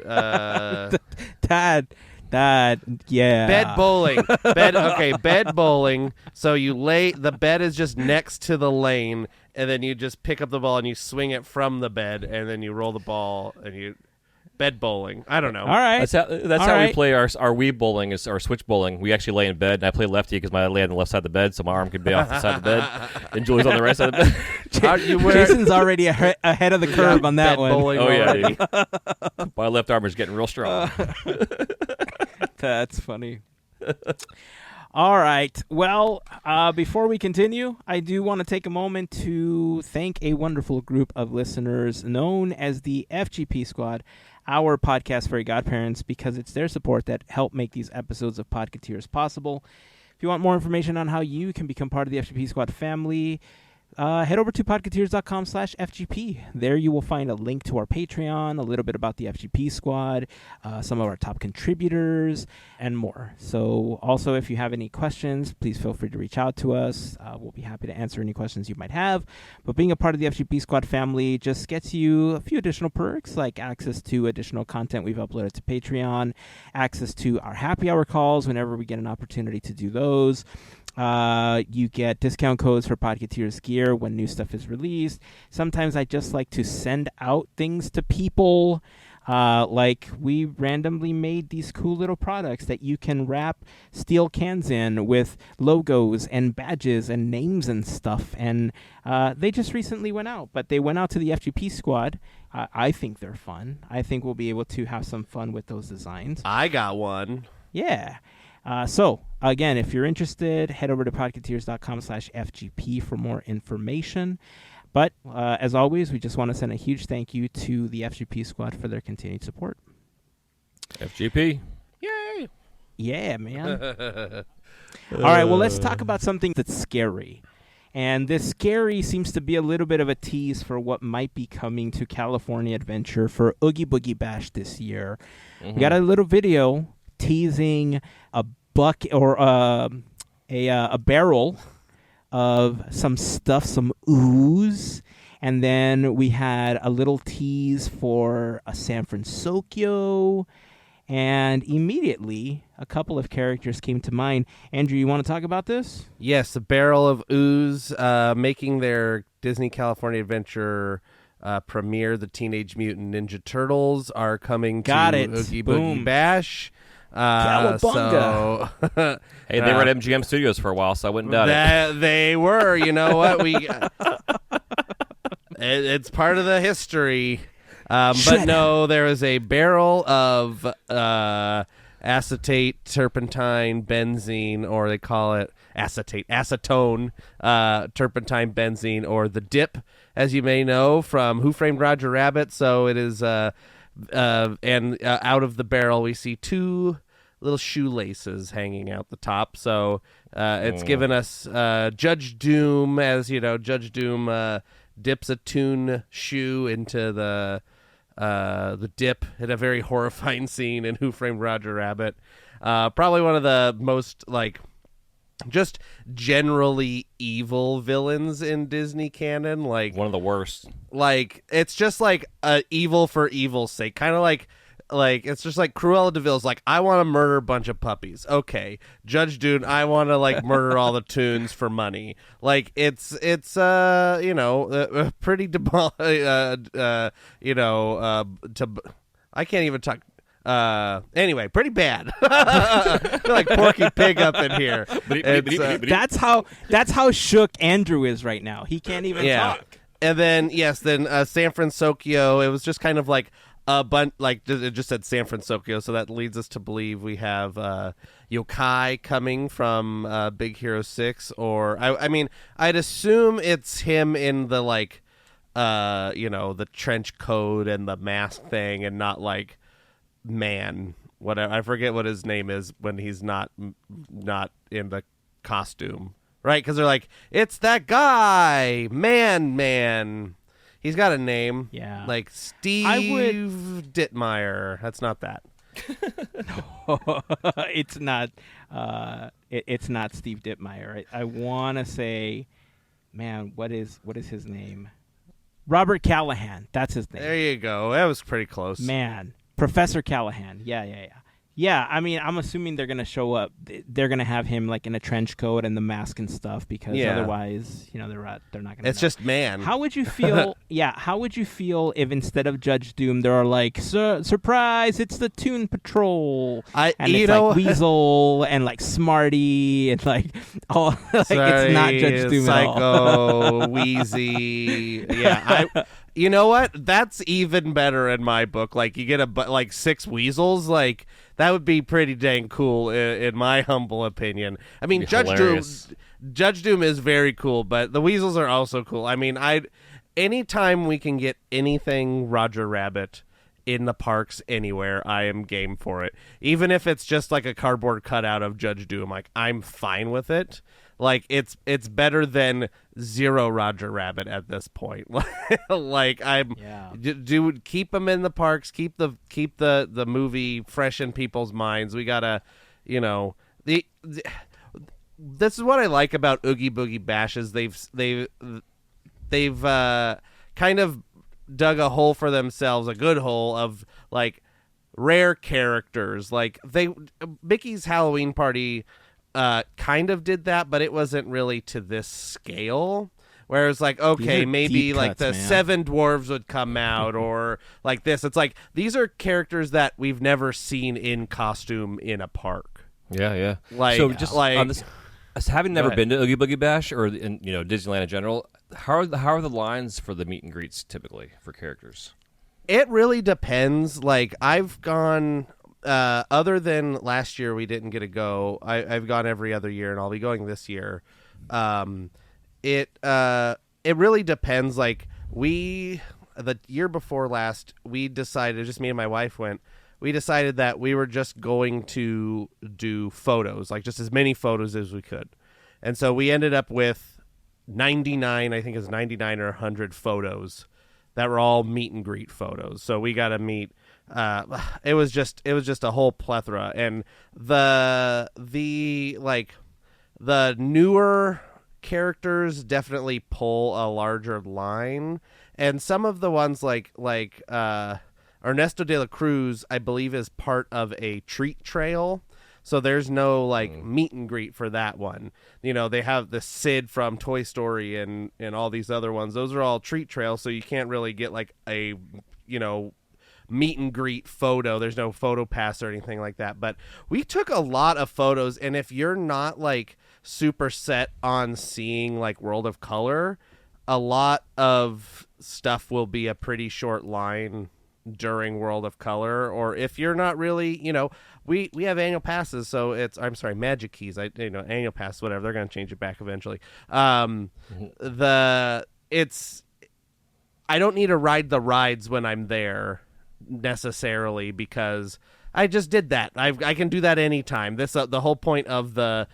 That yeah. bed bowling. Bed bowling. So you lay the bed is just next to the lane and then you just pick up the ball and you swing it from the bed and then you roll the ball and you bed bowling. I don't know. All right. That's how we play our Wii bowling, is our switch bowling. We actually lay in bed, and I play lefty because I lay on the left side of the bed, so my arm could be off the side of the bed, and Julie's on the right side of the bed. Jason's already ahead of the curve on that bed one. bowling Oh, yeah, already. dude. My left arm is getting real strong. That's funny. All right. Well, before we continue, I do want to take a moment to thank a wonderful group of listeners known as the FGP Squad, our podcast Fairy Godparents, because it's their support that help make these episodes of Podketeers possible. If you want more information on how you can become part of the FGP Squad family, head over to podketeers.com/FGP. There you will find a link to our Patreon, a little bit about the FGP Squad, some of our top contributors, and more. So also, if you have any questions, please feel free to reach out to us. We'll be happy to answer any questions you might have. But being a part of the FGP Squad family just gets you a few additional perks, like access to additional content we've uploaded to Patreon, access to our happy hour calls whenever we get an opportunity to do those. You get discount codes for Podketeers gear when new stuff is released. Sometimes I just like to send out things to people. Like we randomly made these cool little products that you can wrap steel cans in with logos and badges and names and stuff. And they just recently went out, but they went out to the FGP Squad. I think they're fun. I think we'll be able to have some fun with those designs. I got one. Yeah. So, again, if you're interested, head over to podketeers.com/FGP for more information. But, as always, we just want to send a huge thank you to the FGP Squad for their continued support. FGP. Yay! Yeah, man. All right, well, let's talk about something that's scary. And this scary seems to be a little bit of a tease for what might be coming to California Adventure for Oogie Boogie Bash this year. Mm-hmm. We got a little video teasing a bucket or a barrel of some stuff, some ooze, and then we had a little tease for a San Francisco, and immediately a couple of characters came to mind. Andrew, you want to talk about this? Yes, a barrel of ooze making their Disney California Adventure premiere. The Teenage Mutant Ninja Turtles are coming Got to it. Oogie Boom. Boogie Bash. Cowabunga. So, Hey, they were at MGM Studios for a while, so I wouldn't doubt it. They were. You know what? It's part of the history. But no, there is a barrel of acetate, turpentine, benzene, or they call it acetone, turpentine, benzene, or the dip, as you may know from Who Framed Roger Rabbit. So it is, and out of the barrel we see two little shoelaces hanging out the top. So it's given us Judge Doom, as you know, Judge Doom dips a Toon shoe into the dip in a very horrifying scene in Who Framed Roger Rabbit. Probably one of the most, like, just generally evil villains in Disney canon. Like, One of the worst. Like, it's just like evil for evil's sake. Kind of like it's just like Cruella de Vil's like, I want to murder a bunch of puppies. Okay, Judge Doom, I want to like murder all the Toons for money. Like it's pretty I can't even talk. Anyway, pretty bad. I feel like Porky Pig up in here. That's how shook Andrew is right now. He can't even talk. And then San Francisco. It was just kind of like a bunch, like it just said San Francisco, so that leads us to believe we have Yokai coming from Big Hero 6, or I mean, I'd assume it's him in the like, the trench coat and the mask thing, and not like Man, whatever. I forget what his name is when he's not in the costume, right? Because they're like, it's that guy, Man. He's got a name. Yeah. Like Steve Dittmeyer. That's not that. It's not. It's not Steve Dittmeyer. I want to say, man, what is his name? Robert Callahan. That's his name. There you go. That was pretty close. Man, Professor Callahan. Yeah. Yeah, I mean, I'm assuming they're going to show up. They're going to have him like in a trench coat and the mask and stuff, because otherwise, they're not going to. It's just Man. How would you feel? How would you feel if instead of Judge Doom, they're like, surprise, it's the Toon Patrol, and it's like Weasel and like Smarty and like all. Like, it's not Judge Doom Psycho, at all. Wheezy. Yeah, you know what? That's even better in my book. Like, you get like 6 weasels. Like, that would be pretty dang cool, in my humble opinion. I mean, Judge Doom is very cool, but the weasels are also cool. I mean, anytime we can get anything Roger Rabbit in the parks anywhere, I am game for it. Even if it's just like a cardboard cutout of Judge Doom, like, I'm fine with it. like it's better than zero Roger Rabbit at this point. Like I'm do keep them in the parks, keep the movie fresh in people's minds. We gotta, this is what I like about Oogie Boogie Bash is they've kind of dug a hole for themselves, a good hole of like rare characters. Like Mickey's Halloween Party kind of did that, but it wasn't really to this scale. Whereas like, okay, maybe like the Seven Dwarves would come out or like this. It's like these are characters that we've never seen in costume in a park. Yeah. Like, so just like on this, having never been to Oogie Boogie Bash or Disneyland in general, how are the lines for the meet and greets typically for characters? It really depends. Like I've gone, other than last year we didn't get to go. I've gone every other year, and I'll be going this year. It really depends. Like the year before last, we decided, just me and my wife went. We decided that we were just going to do photos, like just as many photos as we could. And so we ended up with 99, I think it's 99 or 100 photos that were all meet and greet photos. So we got to meet. It was just a whole plethora. And the newer characters definitely pull a larger line. And some of the ones like Ernesto de la Cruz, I believe, is part of a treat trail. So there's no meet and greet for that one. They have the Sid from Toy Story and all these other ones. Those are all treat trails, so you can't really get like a meet and greet photo. There's no photo pass or anything like that. But we took a lot of photos, and if you're not like super set on seeing like World of Color, a lot of stuff will be a pretty short line during World of Color. Or if you're not really, we have annual passes, so Magic Keys. Annual pass, whatever. They're going to change it back eventually. I don't need to ride the rides when I'm there necessarily because I just did that. I can do that anytime. This the whole point of the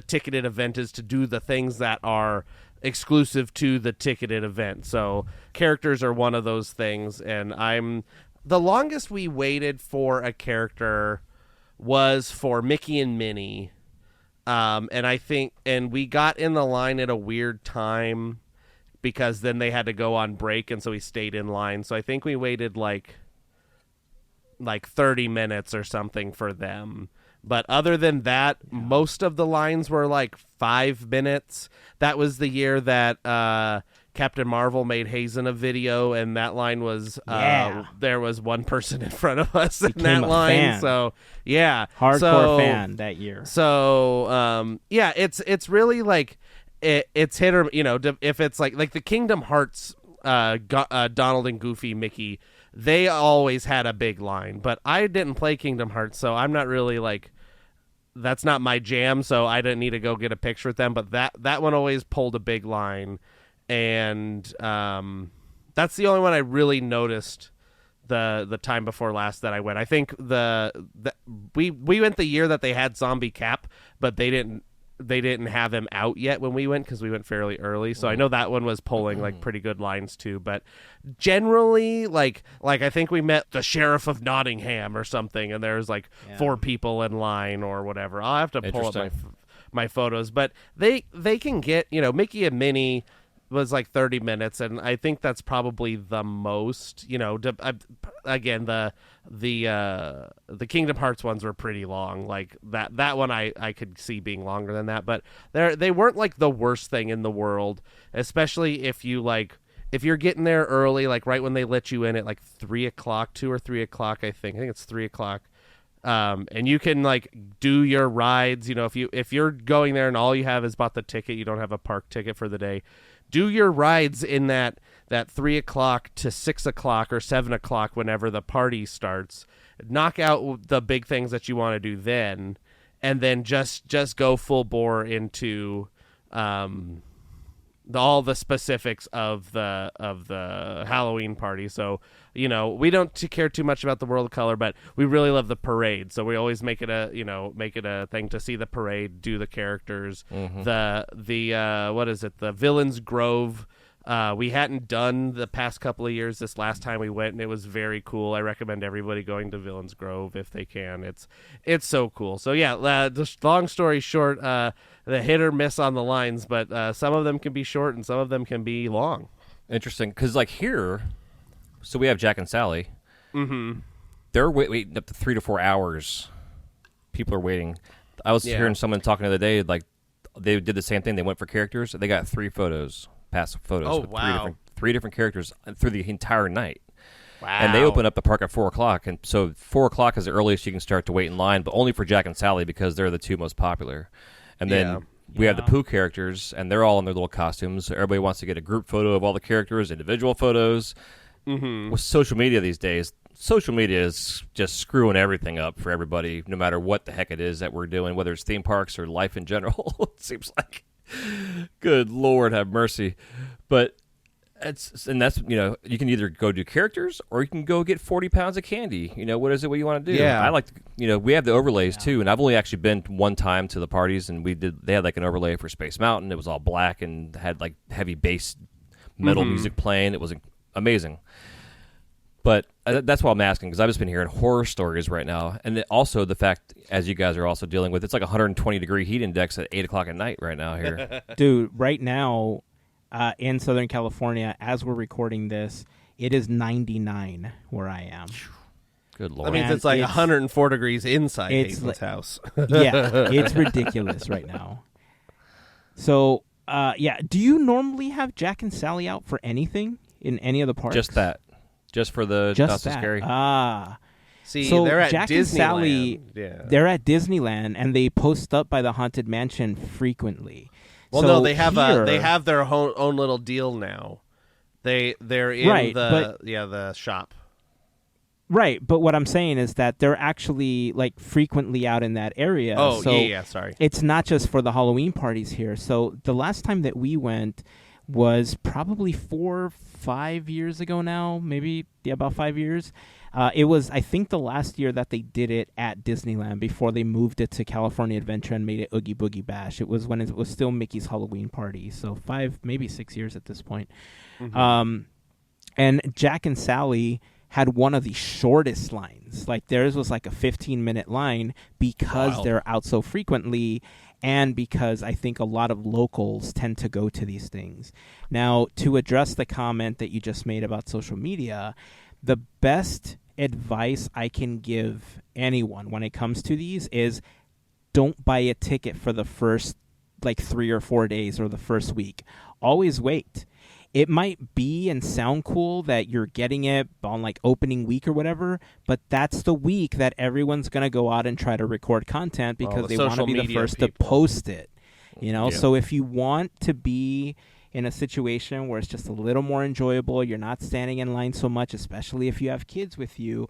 ticketed event is to do the things that are exclusive to the ticketed event. So characters are one of those things, and the longest we waited for a character was for Mickey and Minnie. And we got in the line at a weird time because then they had to go on break, and so we stayed in line. So I think we waited like 30 minutes or something for them. But other than that, most of the lines were like 5 minutes. That was the year that Captain Marvel made Hazen a video, and that line was there was one person in front of us in that line. Fan. So yeah, hardcore fan that year. So it's really like it's hit or if it's like the Kingdom Hearts Donald and Goofy Mickey. They always had a big line, but I didn't play Kingdom Hearts, so I'm not really that's not my jam, so I didn't need to go get a picture with them, but that one always pulled a big line, and that's the only one I really noticed the time before last that I went. I think we went the year that they had Zombie Cap, but they didn't have him out yet when we went because we went fairly early. So I know that one was pulling like pretty good lines too. But generally, like I think we met the Sheriff of Nottingham or something, and there's 4 people in line or whatever. I'll have to pull up my photos, but they can get Mickey and Minnie was like 30 minutes, and I think that's probably the most. Again, the Kingdom Hearts ones were pretty long. Like that one I could see being longer than that, but they weren't like the worst thing in the world, especially if you're getting there early, like right when they let you in at like 3 o'clock, 2 or 3 o'clock. I think it's 3 o'clock. And you can do your rides. If you're going there and all you have is bought the ticket, you don't have a park ticket for the day. Do your rides in that 3 o'clock to 6 o'clock or 7 o'clock whenever the party starts. Knock out the big things that you want to do then, and then just go full bore into all the specifics of the Halloween party. So, we don't care too much about the World of Color, but we really love the parade. So we always make it a thing to see the parade, do the characters, the what is it? The Villains Grove. We hadn't done the past couple of years. This last time we went, and it was very cool. I recommend everybody going to Villains Grove if they can. It's so cool. So yeah, just long story short, the hit or miss on the lines, but some of them can be short and some of them can be long. Interesting, because like here, so we have Jack and Sally. Mm-hmm. They're waiting up to 3 to 4 hours. People are waiting. I was hearing someone talking the other day, like they did the same thing. They went for characters. They got 3 passive photos. Oh, with wow. three different characters through the entire night. Wow. And they open up the park at 4 o'clock. And so 4 o'clock is the earliest you can start to wait in line, but only for Jack and Sally because they're the 2 most popular. And then we have the Pooh characters, and they're all in their little costumes. Everybody wants to get a group photo of all the characters, individual photos. Mm-hmm. With social media these days, social media is just screwing everything up for everybody, no matter what the heck it is that we're doing, whether it's theme parks or life in general. It seems like, good Lord have mercy. But that's you can either go do characters or you can go get 40 pounds of candy. What is it? What you want to do? Yeah. I like to, we have the overlays too, and I've only actually been one time to the parties, and they had like an overlay for Space Mountain. It was all black and had like heavy bass metal music playing. It was amazing. But that's why I'm asking, because I've just been hearing horror stories right now. And also the fact, as you guys are also dealing with, it's like 120-degree heat index at 8 o'clock at night right now here. Dude, right now in Southern California, as we're recording this, it is 99 where I am. Good Lord. That means And it's like it's- 104 degrees inside it's Hazen's house. Yeah, it's ridiculous right now. So, do you normally have Jack and Sally out for anything in any of the parks? Just that. Just for the Just Not So that. Scary. See, So they're at Jack Disneyland. and Sally, yeah. they're at Disneyland, and they post up by the Haunted Mansion frequently. Well, So no, they have here, they have their own little deal now. They're in Right, the shop. Right, but what I'm saying is that they're actually like frequently out in that area. Oh, so yeah, sorry. It's not just for the Halloween parties here. So the last time that we went was probably 4 or 5 years ago now, maybe about 5 years. It was, I think, the last year that they did it at Disneyland before they moved it to California Adventure and made it Oogie Boogie Bash. It was when it was still Mickey's Halloween Party, so 5, maybe 6 years at this point. Mm-hmm. And Jack and Sally had one of the shortest lines. Like theirs was like a 15-minute line because Wow. they're out so frequently, and because I think a lot of locals tend to go to these things. Now, to address the comment that you just made about social media, the best advice I can give anyone when it comes to these is don't buy a ticket for the first like 3 or 4 days or the first week. Always wait. It might be and sound cool that you're getting it on like opening week or whatever, but that's the week that everyone's going to go out and try to record content because the they want to social be the media first people. to post it. Yeah. So if you want to be in a situation where it's just a little more enjoyable, you're not standing in line so much, especially if you have kids with you,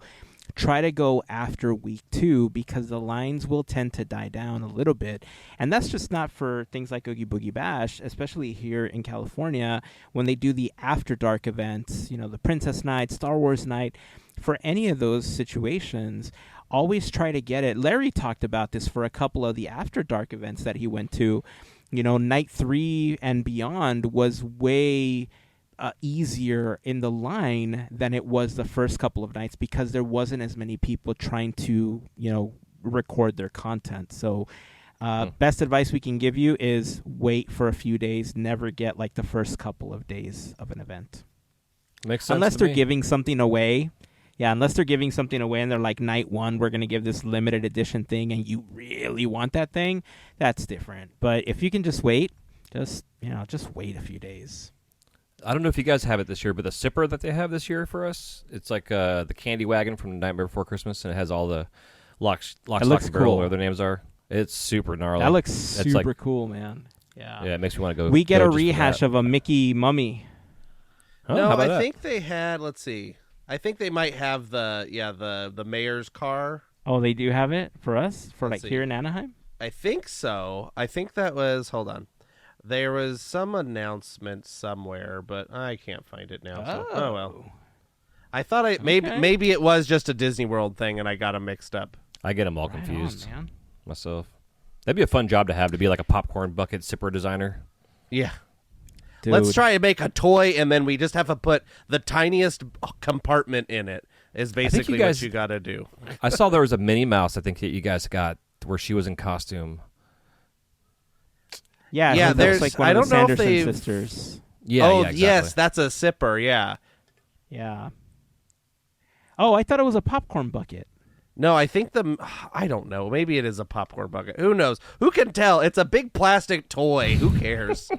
try to go after week 2 because the lines will tend to die down a little bit. And that's just not for things like Oogie Boogie Bash, especially here in California when they do the After Dark events, the Princess Night, Star Wars Night. For any of those situations, always try to get it. Larry talked about this for a couple of the After Dark events that he went to. Night 3 and beyond was way easier in the line than it was the first couple of nights because there wasn't as many people trying to, record their content. So best advice we can give you is wait for a few days. Never get like the first couple of days of an event. Makes sense. Unless to they're me. giving something away. Yeah, unless they're giving something away and they're like, night 1, we're going to give this limited edition thing and you really want that thing, that's different. But if you can just wait, just wait a few days. I don't know if you guys have it this year, but the sipper that they have this year for us, it's like the candy wagon from Nightmare Before Christmas, and it has all the Lock, Stock, looks and Barrel, cool. whatever their names are. It's super gnarly. That looks It's super like- cool, man. Yeah. Yeah, it makes me want to go. We get go a just for rehash that. of a Mickey mummy. Oh, No, how about I that? think they had. Let's see. I think they might have the mayor's car. Oh, they do have it for us? For Let's like see. here in Anaheim? I think so. I think that was. Hold on. There was some announcement somewhere, but I can't find it now. So, oh well. I thought maybe it was just a Disney World thing, and I got them mixed up. I get them all confused man. myself. That'd be a fun job to have, to be like a popcorn bucket sipper designer. Yeah. Dude. Let's try and make a toy, and then we just have to put the tiniest compartment in it. Is basically what you got to do. I saw there was a Minnie Mouse, I think, that you guys got where she was in costume. Yeah, there's like one I of don't the know if Sanderson they. sisters. Yeah, oh yeah, exactly. yes, that's a sipper. Yeah. Yeah. Oh, I thought it was a popcorn bucket. No, I think I don't know. Maybe it is a popcorn bucket. Who knows? Who can tell? It's a big plastic toy. Who cares?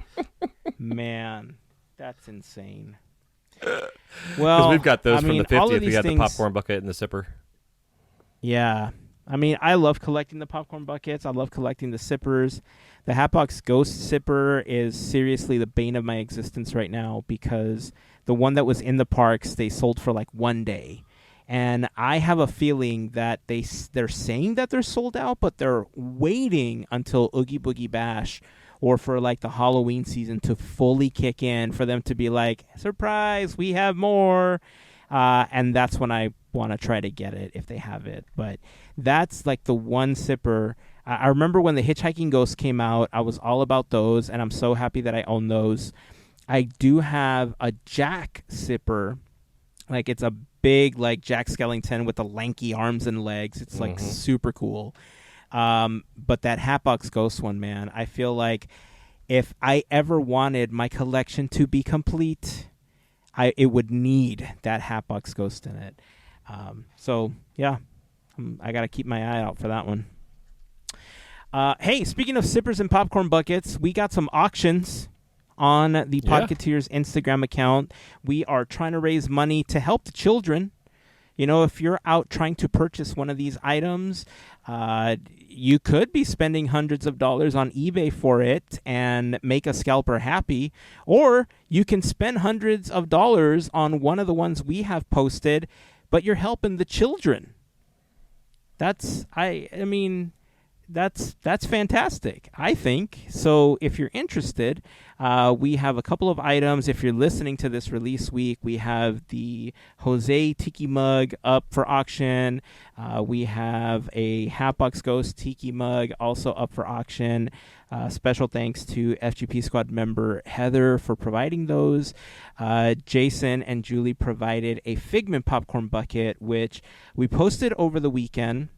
Man, that's insane. Because Well, we've got those I from mean, the all of 50th. We these had the things- popcorn bucket and the sipper. Yeah. I mean, I love collecting the popcorn buckets. I love collecting the sippers. The Hatbox Ghost sipper is seriously the bane of my existence right now because the one that was in the parks, they sold for like one day. And I have a feeling that they're saying that they're sold out, but they're waiting until Oogie Boogie Bash or for like the Halloween season to fully kick in for them to be like, surprise, we have more. And that's when I want to try to get it if they have it. But that's like the one sipper. I remember when the Hitchhiking Ghosts came out, I was all about those, and I'm so happy that I own those. I do have a Jack sipper. Like, it's a big, like, Jack Skellington with the lanky arms and legs. It's, like, super cool. But that Hatbox Ghost one, man, I feel like if I ever wanted my collection to be complete, it would need that Hatbox Ghost in it. So, yeah, I got to keep my eye out for that one. Hey, speaking of sippers and popcorn buckets, we got some auctions on the Podketeers Instagram account. We are trying to raise money to help the children. You know, if you're out trying to purchase one of these items, you could be spending hundreds of dollars on eBay for it and make a scalper happy, or you can spend hundreds of dollars on one of the ones we have posted, but you're helping the children. That's fantastic, I think. So if you're interested, we have a couple of items. If you're listening to this release week, we have the Jose Tiki mug up for auction. We have a Hatbox Ghost Tiki mug also up for auction. Special thanks to FGP Squad member Heather for providing those. Jason and Julie provided a Figment popcorn bucket, which we posted over the weekend.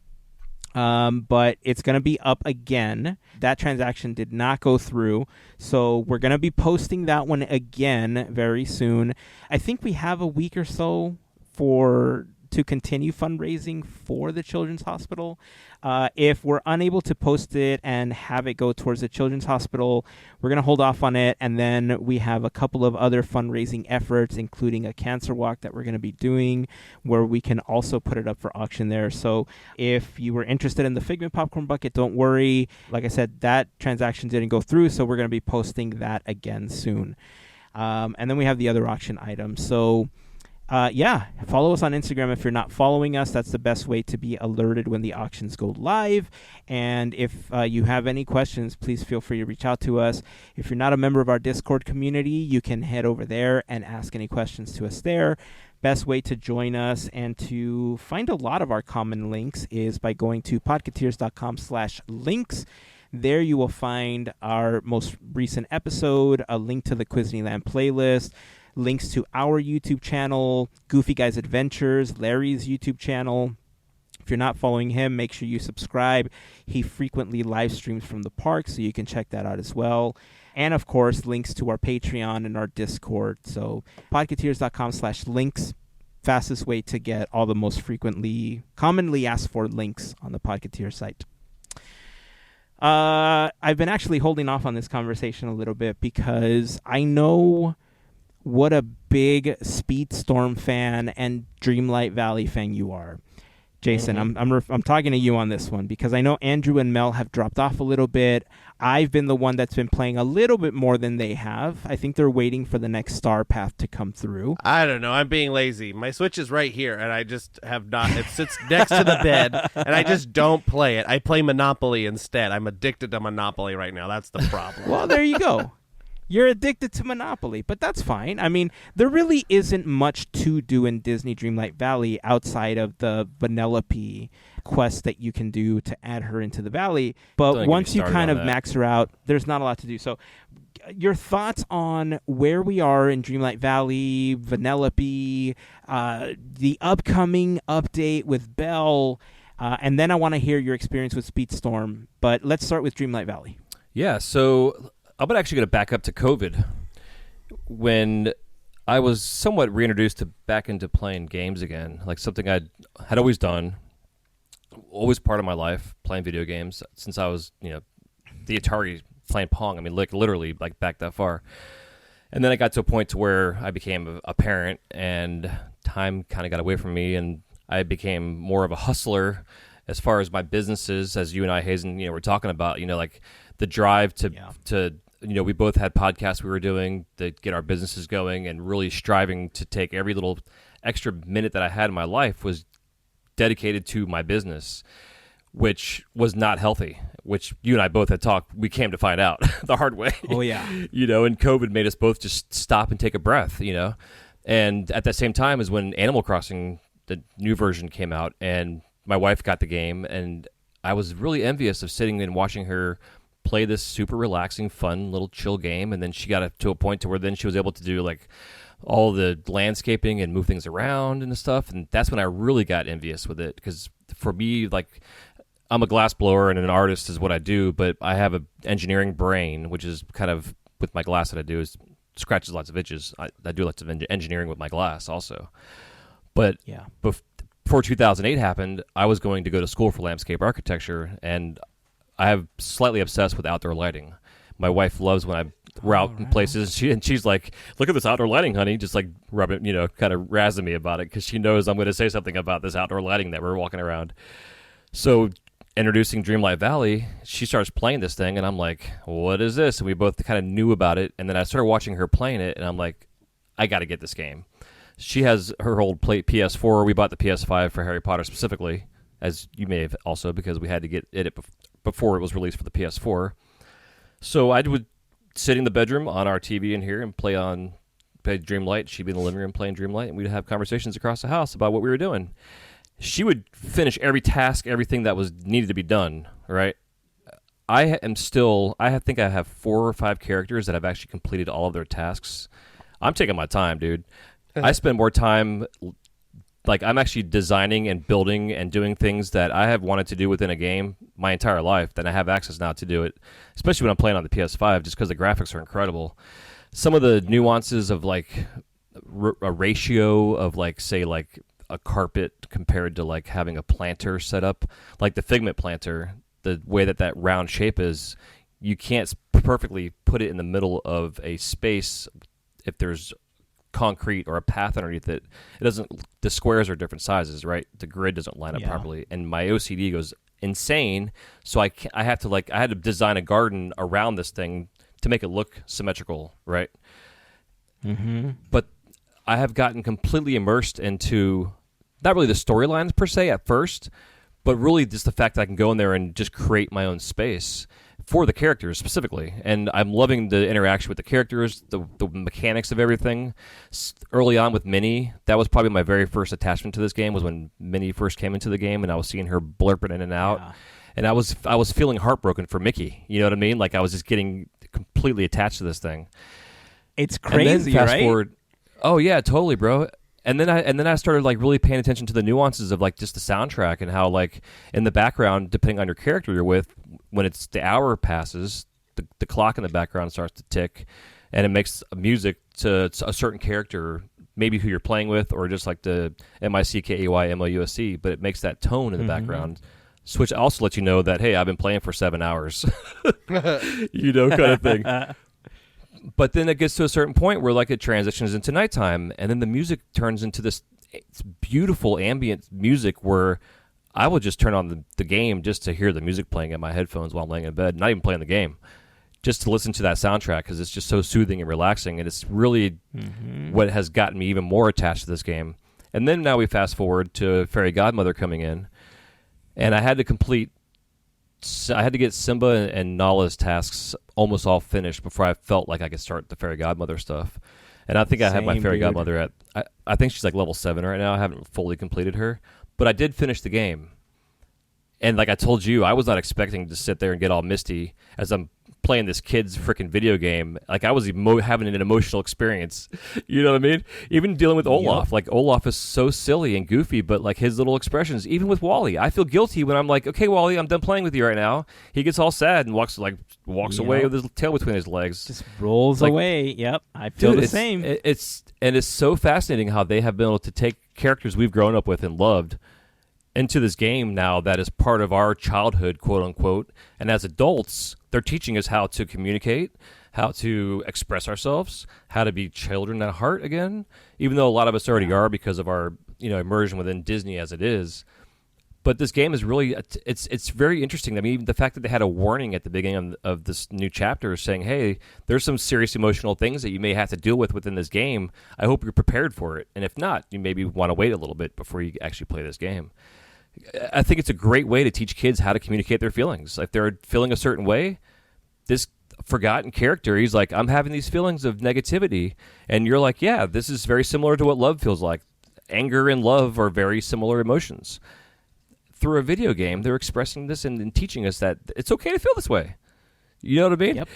But it's going to be up again. That transaction did not go through, so we're going to be posting that one again very soon. I think we have a week or so to continue fundraising for the Children's Hospital. If we're unable to post it and have it go towards the Children's Hospital, we're going to hold off on it, and then we have a couple of other fundraising efforts, including a cancer walk that we're going to be doing, where we can also put it up for auction there. So if you were interested in the Figment popcorn bucket, don't worry. Like I said, that transaction didn't go through, so we're going to be posting that again soon. And then we have the other auction items. So follow us on Instagram if you're not following us. That's the best way to be alerted when the auctions go live. And if you have any questions, please feel free to reach out to us. If you're not a member of our Discord community, you can head over there and ask any questions to us there. Best way to join us and to find a lot of our common links is by going to podketeers.com/links. There you will find our most recent episode, a link to the Disneyland playlist, links to our YouTube channel, Goofy Guys Adventures, Larry's YouTube channel. If you're not following him, make sure you subscribe. He frequently live streams from the park, so you can check that out as well. And, of course, links to our Patreon and our Discord. So podketeers.com/links, fastest way to get all the most commonly asked for links on the Podketeers site. I've been actually holding off on this conversation a little bit because I know what a big Speedstorm fan and Dreamlight Valley fan you are. Jason, I'm talking to you on this one because I know Andrew and Mel have dropped off a little bit. I've been the one that's been playing a little bit more than they have. I think they're waiting for the next Star Path to come through. I don't know. I'm being lazy. My Switch is right here, and I just have not. It sits next to the bed, and I just don't play it. I play Monopoly instead. I'm addicted to Monopoly right now. That's the problem. Well, there you go. You're addicted to Monopoly, but that's fine. I mean, there really isn't much to do in Disney Dreamlight Valley outside of the Vanellope quest that you can do to add her into the valley. But once you kind of max her out, there's not a lot to do. So your thoughts on where we are in Dreamlight Valley, Vanellope, the upcoming update with Belle, and then I want to hear your experience with Speedstorm. But let's start with Dreamlight Valley. Yeah, so I'm actually going to back up to COVID when I was somewhat reintroduced back into playing games again, like something I had always done, always part of my life, playing video games since I was, the Atari playing Pong. I mean, literally like back that far. And then I got to a point to where I became a parent and time kind of got away from me and I became more of a hustler as far as my businesses, as you and I, Hazen, were talking about, like the drive to we both had podcasts we were doing to get our businesses going and really striving to take every little extra minute that I had in my life was dedicated to my business, which was not healthy, which you and I both had talked. We came to find out the hard way. Oh, yeah. And COVID made us both just stop and take a breath, And at that same time is when Animal Crossing, the new version, came out, and my wife got the game, and I was really envious of sitting and watching her play this super relaxing, fun little chill game, and then she got to a point to where then she was able to do like all the landscaping and move things around and stuff, and that's when I really got envious with it, because for me, like, I'm a glass blower and an artist is what I do, but I have an engineering brain, which is kind of with my glass that I do is scratches lots of itches. I do lots of engineering with my glass also, but yeah. Before 2008 happened, I was going to go to school for landscape architecture, and I have slightly obsessed with outdoor lighting. My wife loves when we're out in places, and she's like, "Look at this outdoor lighting, honey!" Just like rubbing, kind of razzing me about it because she knows I'm going to say something about this outdoor lighting that we're walking around. So, introducing Dreamlight Valley, she starts playing this thing, and I'm like, "What is this?" And we both kind of knew about it, and then I started watching her playing it, and I'm like, "I got to get this game." She has her old PS4. We bought the PS5 for Harry Potter specifically, as you may have also, because we had to get it before it was released for the PS4. So I would sit in the bedroom on our TV in here and play Dreamlight. She'd be in the living room playing Dreamlight, and we'd have conversations across the house about what we were doing. She would finish every task, everything that was needed to be done, right? I think I have 4 or 5 characters that have actually completed all of their tasks. I'm taking my time, dude. I spend more time, like I'm actually designing and building and doing things that I have wanted to do within a game my entire life than I have access now to do it, especially when I'm playing on the PS5, just because the graphics are incredible. Some of the nuances of like a ratio of like, say, like a carpet compared to like having a planter set up, like the Figment planter, the way that round shape is, you can't perfectly put it in the middle of a space if there's concrete or a path underneath it. The squares are different sizes, right? The grid doesn't line up properly, and my OCD goes insane. So I had to design a garden around this thing to make it look symmetrical, right? Mm-hmm. But I have gotten completely immersed into not really the storylines per se at first, but really just the fact that I can go in there and just create my own space for the characters specifically. And I'm loving the interaction with the characters, the mechanics of everything. Early on with Minnie, that was probably my very first attachment to this game, was when Minnie first came into the game and I was seeing her blurping in and out. Yeah. And I was feeling heartbroken for Mickey. You know what I mean? Like I was just getting completely attached to this thing. It's crazy, fast right? Forward, oh yeah, totally, bro. And then I started like really paying attention to the nuances of like just the soundtrack and how like in the background, depending on your character you're with, when it's the hour passes, the clock in the background starts to tick, and it makes music to a certain character, maybe who you're playing with, or just like the MICKAYMOUSE, but it makes that tone in the background. Which also lets you know that, hey, I've been playing for 7 hours, kind of thing. But then it gets to a certain point where like it transitions into nighttime, and then the music turns into this beautiful ambient music where I will just turn on the game just to hear the music playing in my headphones while I'm laying in bed, not even playing the game, just to listen to that soundtrack because it's just so soothing and relaxing, and it's really what has gotten me even more attached to this game. And then now we fast forward to Fairy Godmother coming in, and I had to complete I had to get Simba and Nala's tasks almost all finished before I felt like I could start the fairy godmother stuff. And I think I have my Same, fairy dude. godmother at, I think she's like level 7 right now. I haven't fully completed her, but I did finish the game. And like I told you, I was not expecting to sit there and get all misty as I'm playing this kid's freaking video game. Like I was having an emotional experience. You know what I mean? Even dealing with Olaf. Like Olaf is so silly and goofy, but like his little expressions, even with Wally, I feel guilty when I'm like, okay, Wally, I'm done playing with you right now. He gets all sad and walks away with his tail between his legs. Just rolls Like, away. Yep, I feel Dude, the same. It's so fascinating how they have been able to take characters we've grown up with and loved into this game now that is part of our childhood, quote unquote. And as adults, they're teaching us how to communicate, how to express ourselves, how to be children at heart again. Even though a lot of us already are because of our immersion within Disney as it is. But this game is really it's very interesting. I mean, even the fact that they had a warning at the beginning of this new chapter saying, "Hey, there's some serious emotional things that you may have to deal with within this game. I hope you're prepared for it. And if not, you maybe want to wait a little bit before you actually play this game." I think it's a great way to teach kids how to communicate their feelings. If they're feeling a certain way, this forgotten character, he's like, I'm having these feelings of negativity. And you're like, yeah, this is very similar to what love feels like. Anger and love are very similar emotions. Through a video game, they're expressing this and teaching us that it's okay to feel this way. You know what I mean? Yep.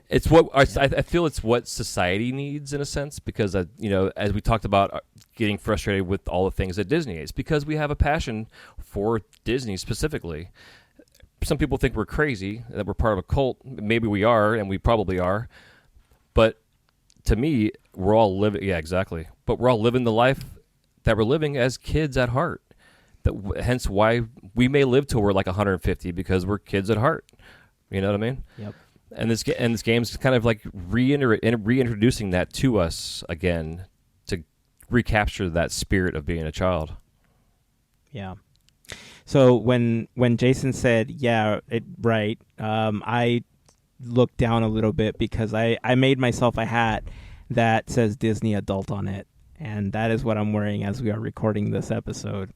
It's what I feel it's what society needs in a sense because, as we talked about getting frustrated with all the things at Disney, it's because we have a passion for Disney specifically. Some people think we're crazy, that we're part of a cult. Maybe we are, and we probably are. But to me, we're all living, yeah, exactly. But we're all living the life that we're living as kids at heart. Hence why we may live till we're like 150 because we're kids at heart. You know what I mean? Yep. And this game's kind of like reintroducing that to us again to recapture that spirit of being a child. Yeah. So when Jason said, I looked down a little bit because I made myself a hat that says Disney Adult on it. And that is what I'm wearing as we are recording this episode.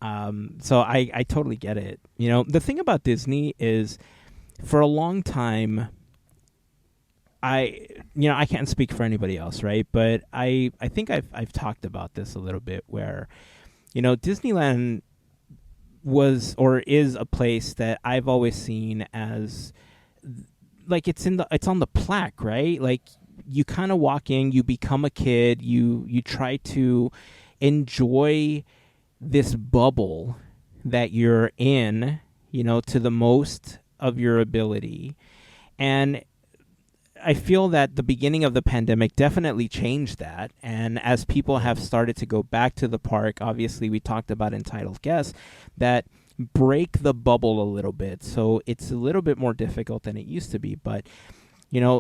So I totally get it. The thing about Disney is for a long time, I can't speak for anybody else, right? But I think I've talked about this a little bit where, Disneyland was or is a place that I've always seen as like it's on the plaque, right? Like you kind of walk in, you become a kid, you try to enjoy this bubble that you're in, to the most of your ability. And I feel that the beginning of the pandemic definitely changed that. And as people have started to go back to the park, obviously we talked about entitled guests that break the bubble a little bit. So it's a little bit more difficult than it used to be. But,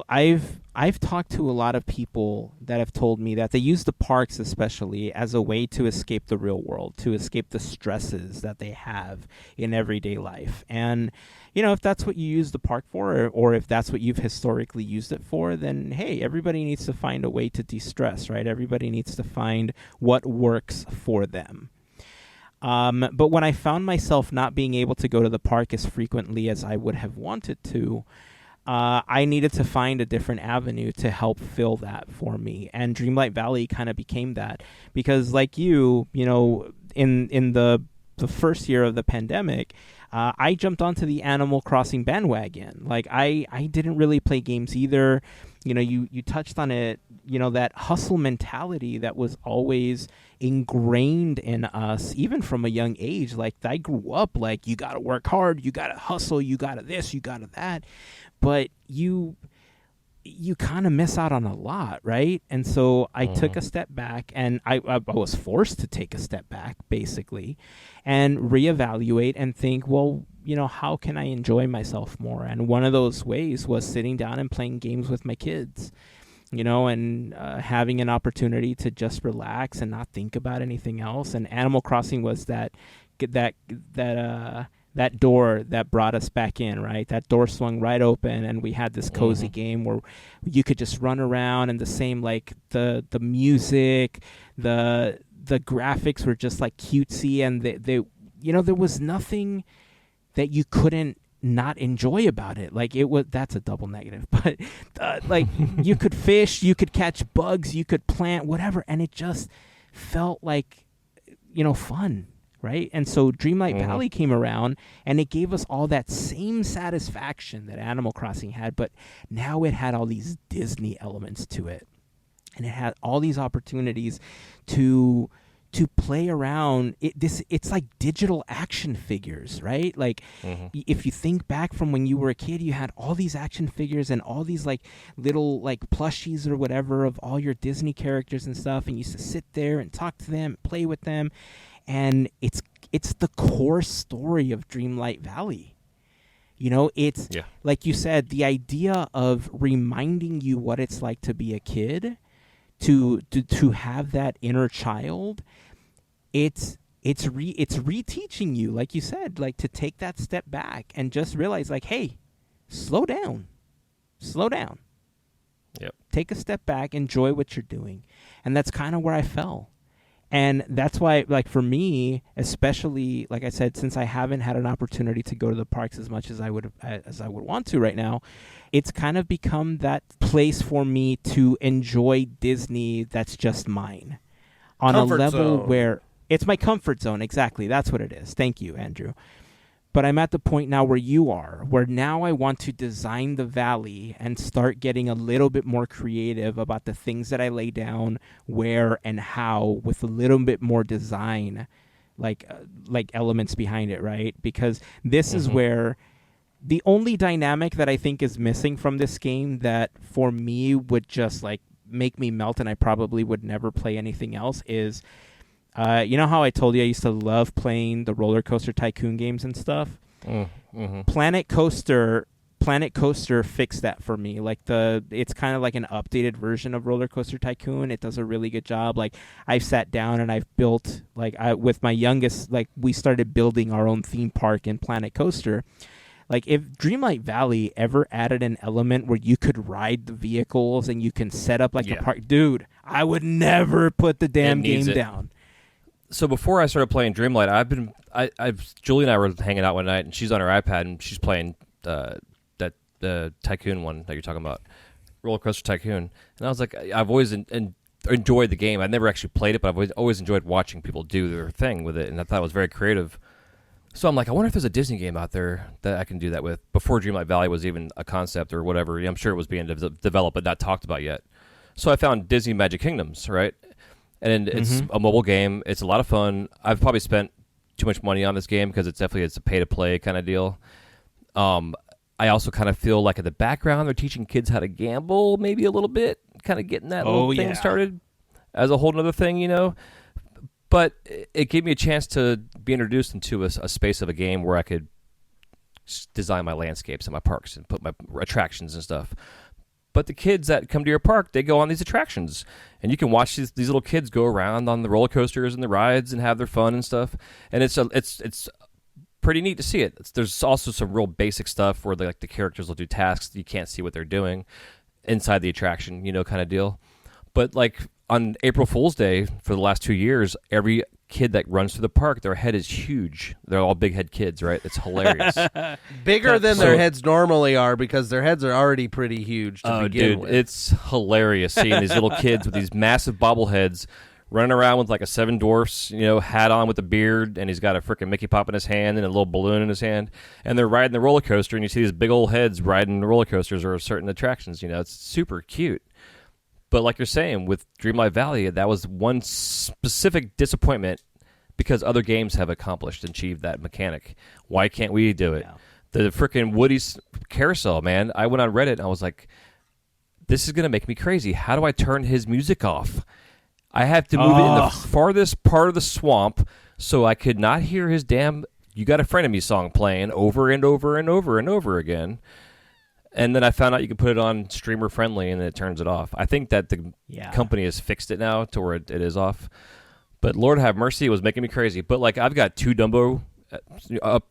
I've talked to a lot of people that have told me that they use the parks especially as a way to escape the real world, to escape the stresses that they have in everyday life. And, if that's what you use the park for, or if that's what you've historically used it for, then, hey, everybody needs to find a way to de-stress, right? Everybody needs to find what works for them. But when I found myself not being able to go to the park as frequently as I would have wanted to, I needed to find a different avenue to help fill that for me. And Dreamlight Valley kind of became that because like in the first year of the pandemic, I jumped onto the Animal Crossing bandwagon. Like I didn't really play games either. You touched on it, that hustle mentality that was always ingrained in us, even from a young age. Like I grew up like, you got to work hard, you got to hustle, you got to this, you got to that. But you kind of miss out on a lot, right? And so I took a step back, and I was forced to take a step back, basically, and reevaluate and think, well, how can I enjoy myself more? And one of those ways was sitting down and playing games with my kids, and having an opportunity to just relax and not think about anything else. And Animal Crossing was that door that brought us back in, right? That door swung right open, and we had this cozy game where you could just run around, and the same, like the music, the graphics were just like cutesy, and they there was nothing that you couldn't not enjoy about it. Like that's a double negative, but like you could fish, you could catch bugs, you could plant whatever, and it just felt like, fun, right? And so Dreamlight Valley came around, and it gave us all that same satisfaction that Animal Crossing had, but now it had all these Disney elements to it, and it had all these opportunities to play around. It's like digital action figures, right? Like if you think back from when you were a kid, you had all these action figures and all these like little like plushies or whatever of all your Disney characters and stuff, and you used to sit there and talk to them, play with them, and it's the core story of Dreamlight Valley. It's like you said, the idea of reminding you what it's like to be a kid, to have that inner child. It's reteaching you, like you said, like to take that step back and just realize, like, hey, slow down. Yep. Take a step back, enjoy what you're doing, and that's kind of where I fell. And that's why, like, for me, especially, like I said, since I haven't had an opportunity to go to the parks as much as I would want to right now, it's kind of become that place for me to enjoy Disney that's just mine on Comfort a level zone. where it's my comfort zone. Exactly. That's what it is. Thank you, Andrew. But I'm at the point now where you are, where now I want to design the valley and start getting a little bit more creative about the things that I lay down, where and how, with a little bit more design, like elements behind it, right? Because this is where the only dynamic that I think is missing from this game that for me would just like make me melt and I probably would never play anything else is, you know how I told you I used to love playing the roller coaster tycoon games and stuff? Planet Coaster fixed that for me. Like it's kind of like an updated version of Roller Coaster Tycoon. It does a really good job. Like I've sat down and I've built, with my youngest, like we started building our own theme park in Planet Coaster. Like if Dreamlight Valley ever added an element where you could ride the vehicles and you can set up like a park, dude, I would never put the damn game down. So before I started playing Dreamlight, Julie and I were hanging out one night, and she's on her iPad and she's playing the Tycoon one that you're talking about, Roller Coaster Tycoon. And I was like, I've always enjoyed the game. I've never actually played it, but I've always enjoyed watching people do their thing with it, and I thought it was very creative. So I'm like, I wonder if there's a Disney game out there that I can do that with before Dreamlight Valley was even a concept or whatever. I'm sure it was being developed but not talked about yet. So I found Disney Magic Kingdoms, right? And it's a mobile game. It's a lot of fun. I've probably spent too much money on this game because it's a pay-to-play kind of deal. I also kind of feel like in the background they're teaching kids how to gamble maybe a little bit, kind of getting that little thing started as a whole other thing, But it gave me a chance to be introduced into a space of a game where I could design my landscapes and my parks and put my attractions and stuff. But the kids that come to your park, they go on these attractions. And you can watch these little kids go around on the roller coasters and the rides and have their fun and stuff. And it's pretty neat to see it. There's also some real basic stuff where the characters will do tasks. You can't see what they're doing inside the attraction, kind of deal. But on April Fool's Day for the last 2 years, every kid that runs through the park, their head is huge. They're all big head kids, right? It's hilarious. Bigger than their heads normally are because their heads are already pretty huge to begin with. It's hilarious seeing these little kids with these massive bobbleheads running around with like a Seven Dwarfs, hat on with a beard, and he's got a freaking Mickey Pop in his hand and a little balloon in his hand, and they're riding the roller coaster, and you see these big old heads riding the roller coasters or certain attractions. It's super cute. But like you're saying, with Dreamlight Valley, that was one specific disappointment because other games have accomplished and achieved that mechanic. Why can't we do it? Yeah. The freaking Woody's carousel, man. I went on Reddit and I was like, this is going to make me crazy. How do I turn his music off? I have to move it in the farthest part of the swamp so I could not hear his damn You Got a Friend of Me song playing over and over and over and over again. And then I found out you could put it on streamer friendly and it turns it off. I think that the company has fixed it now to where it is off. But Lord have mercy, it was making me crazy. But I've got two Dumbo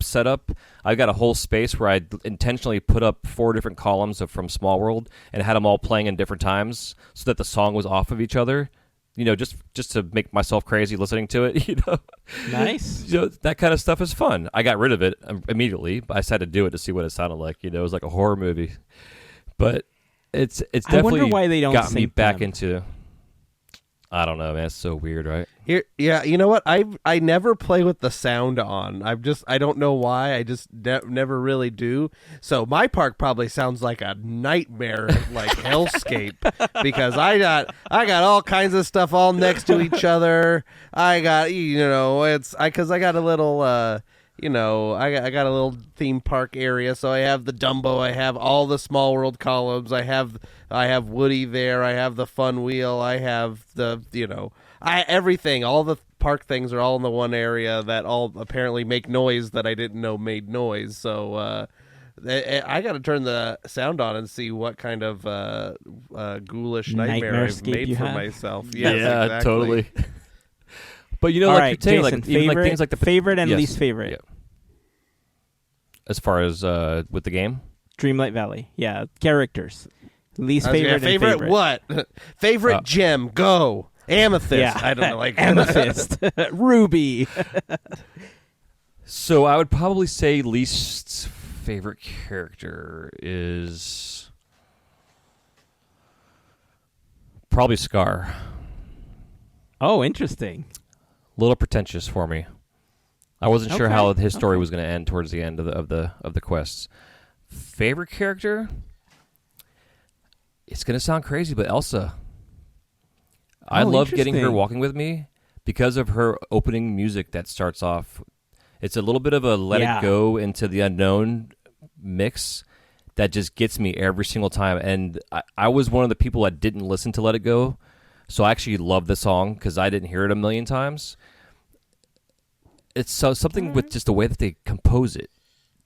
set up. I've got a whole space where I intentionally put up 4 different columns from Small World and had them all playing in different times so that the song was off of each other just to make myself crazy listening to it. Nice. That kind of stuff is fun. I got rid of it immediately, but I just had to do it to see what it sounded like. It was like a horror movie, but it's I wonder definitely why they don't got me sync back them. into. I don't know, man. It's so weird, right? Yeah, you know what? I never play with the sound on. I don't know why. I just never really do. So my park probably sounds like a nightmare, like hellscape, because I got all kinds of stuff all next to each other. I got because I got a little I got a little theme park area. So I have the Dumbo. I have all the Small World columns. I have Woody there. I have the Fun Wheel. I have the everything. All the park things are all in the one area that all apparently make noise that I didn't know made noise. So I got to turn the sound on and see what kind of ghoulish nightmare I've Nightmarescape made you for have? myself. Yeah, Exactly. totally. But All like right, you're saying, Jason, like even favorite, like things like the favorite and yes, least favorite. yeah. As far as with the game, Dreamlight Valley. Yeah, characters. Least I was gonna- favorite and favorite. what? Favorite gem? Go. Amethyst. Yeah. I don't know. Like Amethyst. Ruby. so I would probably say least favorite character is probably Scar. Oh, interesting. A little pretentious for me. I wasn't sure how his story Okay. was going to end towards the end of the quests. Favorite character? It's going to sound crazy, but Elsa. I Oh, love getting her interesting. walking with me because of her opening music that starts off. It's a little bit of a let Yeah. it go into the unknown mix that just gets me every single time. And I was one of the people that didn't listen to Let It Go, so I actually love the song because I didn't hear it a million times. It's something with just the way that they compose it.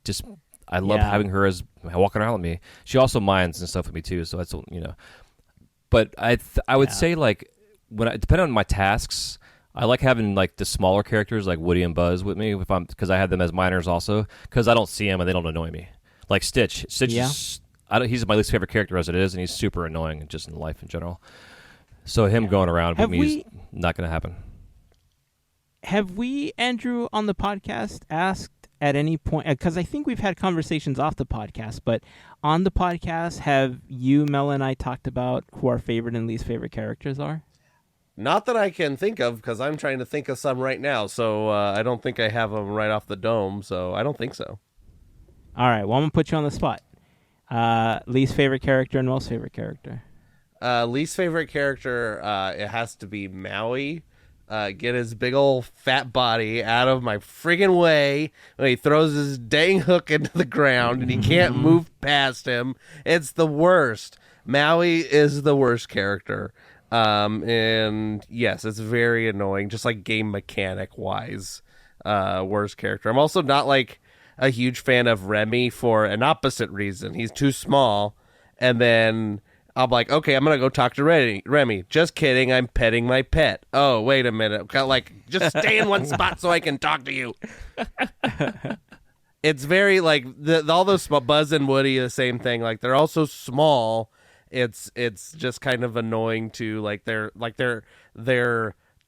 Just I love Yeah. having her as walking around with me. She also minds and stuff with me too, so that's But I would say like depending on my tasks, I like having like the smaller characters like Woody and Buzz with me because I had them as minors also because I don't see them and they don't annoy me. Like Stitch. Stitch Yeah. is he's my least favorite character as it is, and he's super annoying just in life in general. So him going around Have with me is not going to happen. Have we, Andrew, on the podcast asked at any point, because I think we've had conversations off the podcast, but on the podcast, have you, Mel, and I talked about who our favorite and least favorite characters are? Not that I can think of, because I'm trying to think of some right now. So I don't think I have them right off the dome. So I don't think so. All right, well, I'm going to put you on the spot. Least favorite character and most favorite character. Least favorite character, it has to be Maui. Get his big old fat body out of my friggin' way when he throws his dang hook into the ground and he can't move past him. It's the worst. Maui is the worst character. And yes, it's very annoying, just like game mechanic wise. Worst character. I'm also not like a huge fan of Remy for an opposite reason. He's too small, and then I'm like, okay, I'm gonna go talk to Remy. Just kidding, I'm petting my pet. Oh, wait a minute. Like, just stay in one spot so I can talk to you. It's very like all those Buzz and Woody, the same thing. Like they're all so small. It's just kind of annoying to like their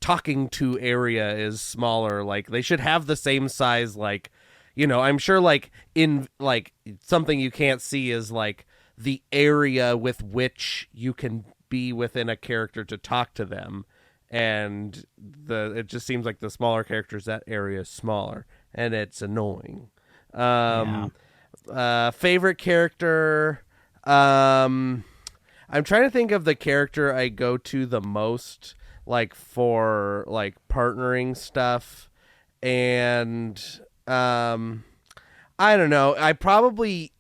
talking to area is smaller. Like they should have the same size. Like, I'm sure like in like something you can't see is like the area with which you can be within a character to talk to them, and it just seems like the smaller characters, that area is smaller and it's annoying. Favorite character, I'm trying to think of the character I go to the most, like for like partnering stuff, and I don't know. I probably,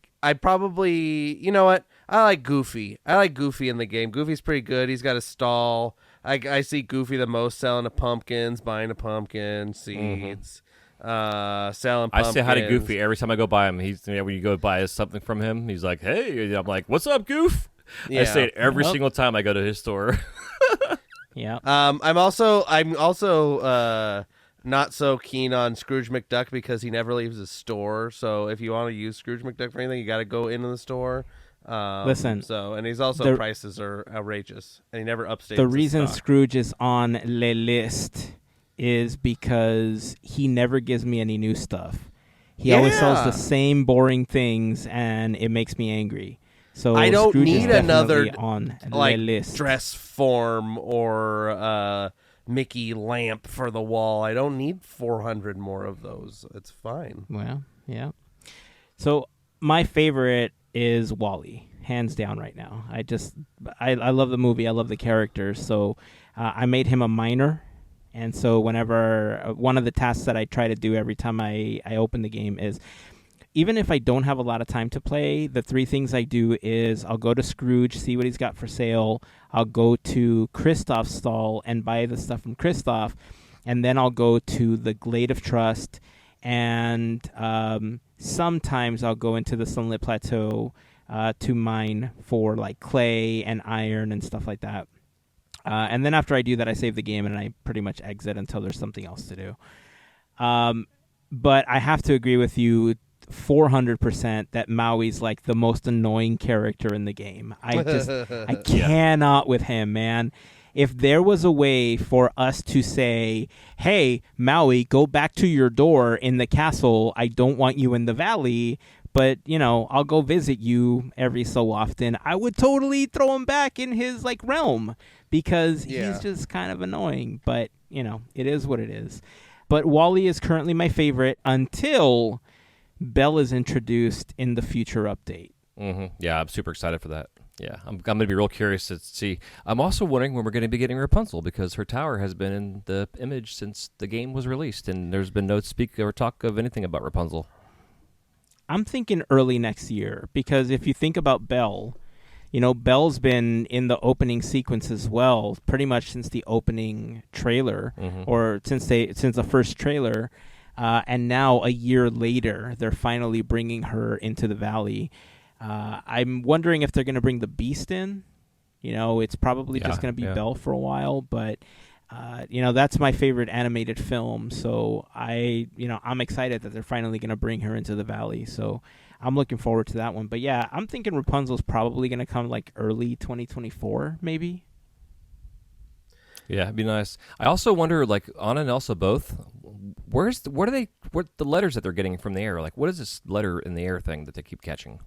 you know what? I like Goofy. I like Goofy in the game. Goofy's pretty good. He's got a stall. I see Goofy the most selling the pumpkins, buying the pumpkin seeds, selling pumpkins. I say hi to Goofy every time I go by him. He's when you go buy something from him, he's like, "Hey," I'm like, "What's up, Goof?" Yeah. I say it every Yep. single time I go to his store. Yeah. I'm also not so keen on Scrooge McDuck because he never leaves his store. So if you want to use Scrooge McDuck for anything, you got to go into the store. Listen, and he's also the- prices are outrageous, and he never upstates. the his reason stock. Scrooge is on the list is because he never gives me any new stuff. He always sells Yeah. the same boring things, and it makes me angry. So I don't Scrooge is need definitely another on like the list. dress form or Mickey lamp for the wall. I don't need 400 more of those. It's fine. Well, yeah. So my favorite is Wall-E, hands down right now. I love the movie. I love the characters. So I made him a miner. And so whenever one of the tasks that I try to do every time I open the game is, even if I don't have a lot of time to play, the three things I do is I'll go to Scrooge, see what he's got for sale. I'll go to Kristoff's stall and buy the stuff from Kristoff. And then I'll go to the Glade of Trust. And sometimes I'll go into the Sunlit Plateau to mine for like clay and iron and stuff like that. And then after I do that, I save the game and I pretty much exit until there's something else to do. But I have to agree with you 400% that Maui's like the most annoying character in the game. I cannot with him, man. If there was a way for us to say, hey, Maui, go back to your door in the castle. I don't want you in the valley, but, I'll go visit you every so often. I would totally throw him back in his, realm because he's just kind of annoying. But, it is what it is. But Wall-E is currently my favorite until Belle is introduced in the future update. Mm-hmm. Yeah, I'm super excited for that. Yeah, I'm going to be real curious to see. I'm also wondering when we're going to be getting Rapunzel because her tower has been in the image since the game was released, and there's been no speak or talk of anything about Rapunzel. I'm thinking early next year because if you think about Belle, Belle's been in the opening sequence as well, pretty much since the opening trailer or since the first trailer. And now a year later, they're finally bringing her into the valley. I'm wondering if they're going to bring the Beast in. It's probably just going to be Belle for a while, but that's my favorite animated film. So I'm excited that they're finally going to bring her into the valley. So I'm looking forward to that one. But yeah, I'm thinking Rapunzel's probably going to come like early 2024, maybe. Yeah, it'd be nice. I also wonder, like Anna and Elsa both. What the letters that they're getting from the air? Like, what is this letter in the air thing that they keep catching?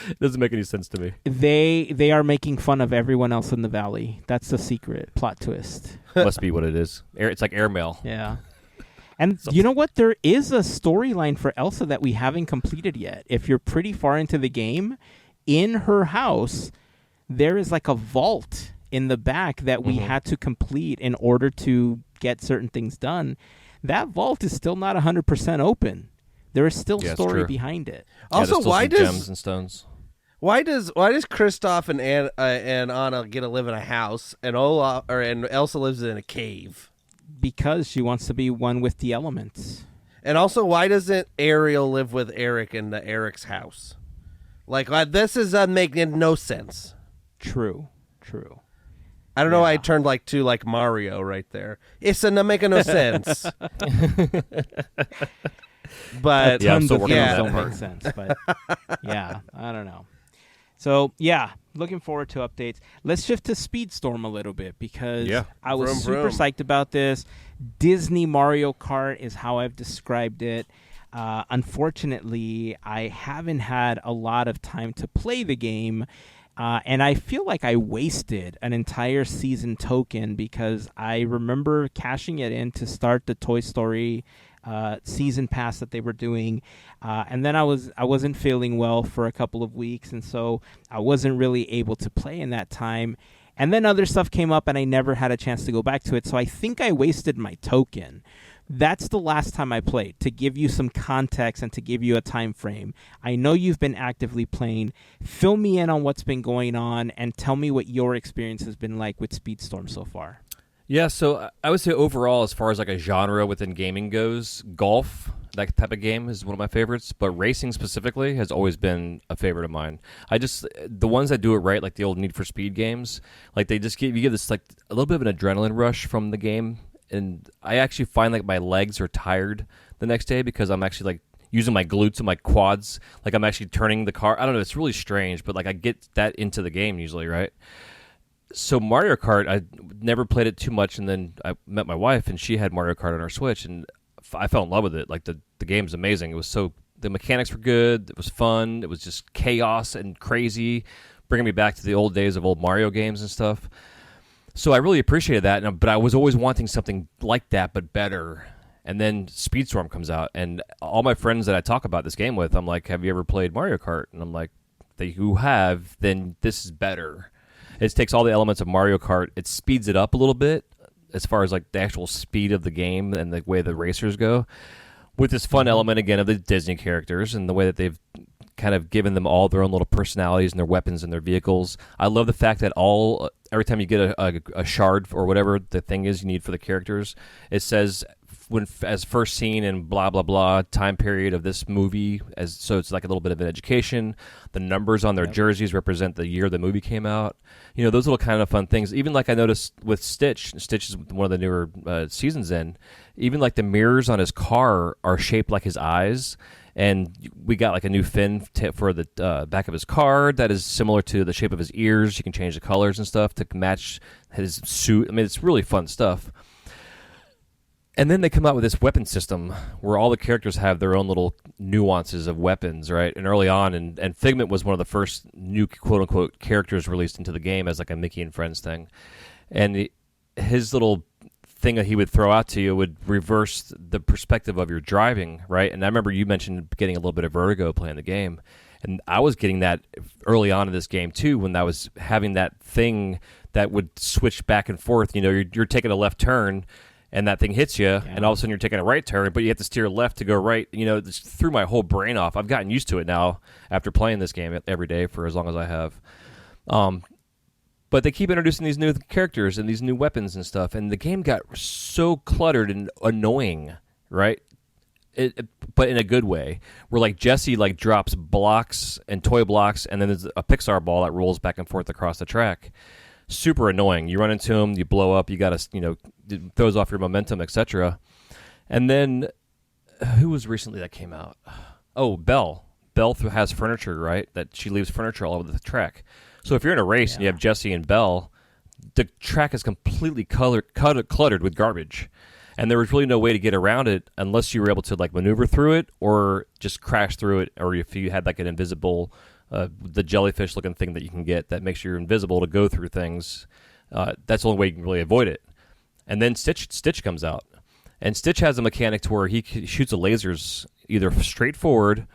It doesn't make any sense to me. They are making fun of everyone else in the valley. That's the secret plot twist. Must be what it is. It's like airmail. Yeah. And you know what? There is a storyline for Elsa that we haven't completed yet. If you're pretty far into the game, in her house, there is like a vault in the back that we had to complete in order to get certain things done. That vault is still not 100% open. There is still story behind it. Also, why does gems and stones? Why does Kristoff and Anna get to live in a house and Elsa lives in a cave? Because she wants to be one with the elements. And also, why doesn't Ariel live with Eric in Eric's house? Like this is making no sense. True. I don't know why I turned to Mario right there. It's not making no sense. But tons of working on things that don't part. make sense. But yeah, I don't know. So yeah, looking forward to updates. Let's shift to Speedstorm a little bit because I was super psyched about this. Disney Mario Kart is how I've described it. Unfortunately, I haven't had a lot of time to play the game. And I feel like I wasted an entire season token because I remember cashing it in to start the Toy Story season pass that they were doing, and then I wasn't feeling well for a couple of weeks, and so I wasn't really able to play in that time. And then other stuff came up, and I never had a chance to go back to it. So I think I wasted my token. That's the last time I played, to give you some context and to give you a time frame. I know you've been actively playing. Fill me in on what's been going on and tell me what your experience has been like with Speedstorm so far. Yeah, so I would say overall, as far as like a genre within gaming goes, golf, that type of game is one of my favorites, but racing specifically has always been a favorite of mine. The ones that do it right, like the old Need for Speed games, like you give this like a little bit of an adrenaline rush from the game, and I actually find like my legs are tired the next day because I'm actually like, using my glutes and my quads, like I'm actually turning the car. I don't know, it's really strange, but like I get that into the game usually, right? So Mario Kart, I never played it too much, and then I met my wife, and she had Mario Kart on her Switch, and I fell in love with it. Like the game's amazing. It was the mechanics were good. It was fun. It was just chaos and crazy, bringing me back to the old days of old Mario games and stuff. So I really appreciated that, but I was always wanting something like that, but better. And then Speedstorm comes out, and all my friends that I talk about this game with, I'm like, have you ever played Mario Kart? And I'm like, who have, then this is better. It takes all the elements of Mario Kart. It speeds it up a little bit as far as like the actual speed of the game and the way the racers go, with this fun element again of the Disney characters and the way that they've kind of given them all their own little personalities and their weapons and their vehicles. I love the fact that every time you get a shard or whatever the thing is you need for the characters, it says as first seen in blah blah blah time period of this movie, so it's like a little bit of an education. The numbers on their jerseys represent the year the movie came out. You know, those little kind of fun things. Even like I noticed with Stitch is one of the newer seasons in, even like the mirrors on his car are shaped like his eyes. And we got like a new fin for the back of his car that is similar to the shape of his ears. You can change the colors and stuff to match his suit. I mean, it's really fun stuff. And then they come out with this weapon system where all the characters have their own little nuances of weapons, right? And early on, and Figment was one of the first new quote-unquote characters released into the game as like a Mickey and Friends thing. And his little thing that he would throw out to you would reverse the perspective of your driving, right? And I remember you mentioned getting a little bit of vertigo playing the game. And I was getting that early on in this game, too, when I was having that thing that would switch back and forth. You know, you're taking a left turn, and that thing hits you, and all of a sudden you're taking a right turn, but you have to steer left to go right. You know, this threw my whole brain off. I've gotten used to it now after playing this game every day for as long as I have. But they keep introducing these new characters and these new weapons and stuff, and the game got so cluttered and annoying, right? But in a good way, where like Jesse like drops blocks and toy blocks, and then there's a Pixar ball that rolls back and forth across the track. Super annoying. You run into him, you blow up, you got to, it throws off your momentum, etc. And then, who was recently that came out? Oh, Belle. Belle has furniture, right? That she leaves furniture all over the track. So if you're in a race and you have Jesse and Belle, the track is completely cluttered with garbage. And there was really no way to get around it unless you were able to like maneuver through it or just crash through it, or if you had like an invisible, the jellyfish-looking thing that you can get that makes you invisible to go through things. That's the only way you can really avoid it. And then Stitch comes out. And Stitch has a mechanic to where he shoots the lasers either straight forward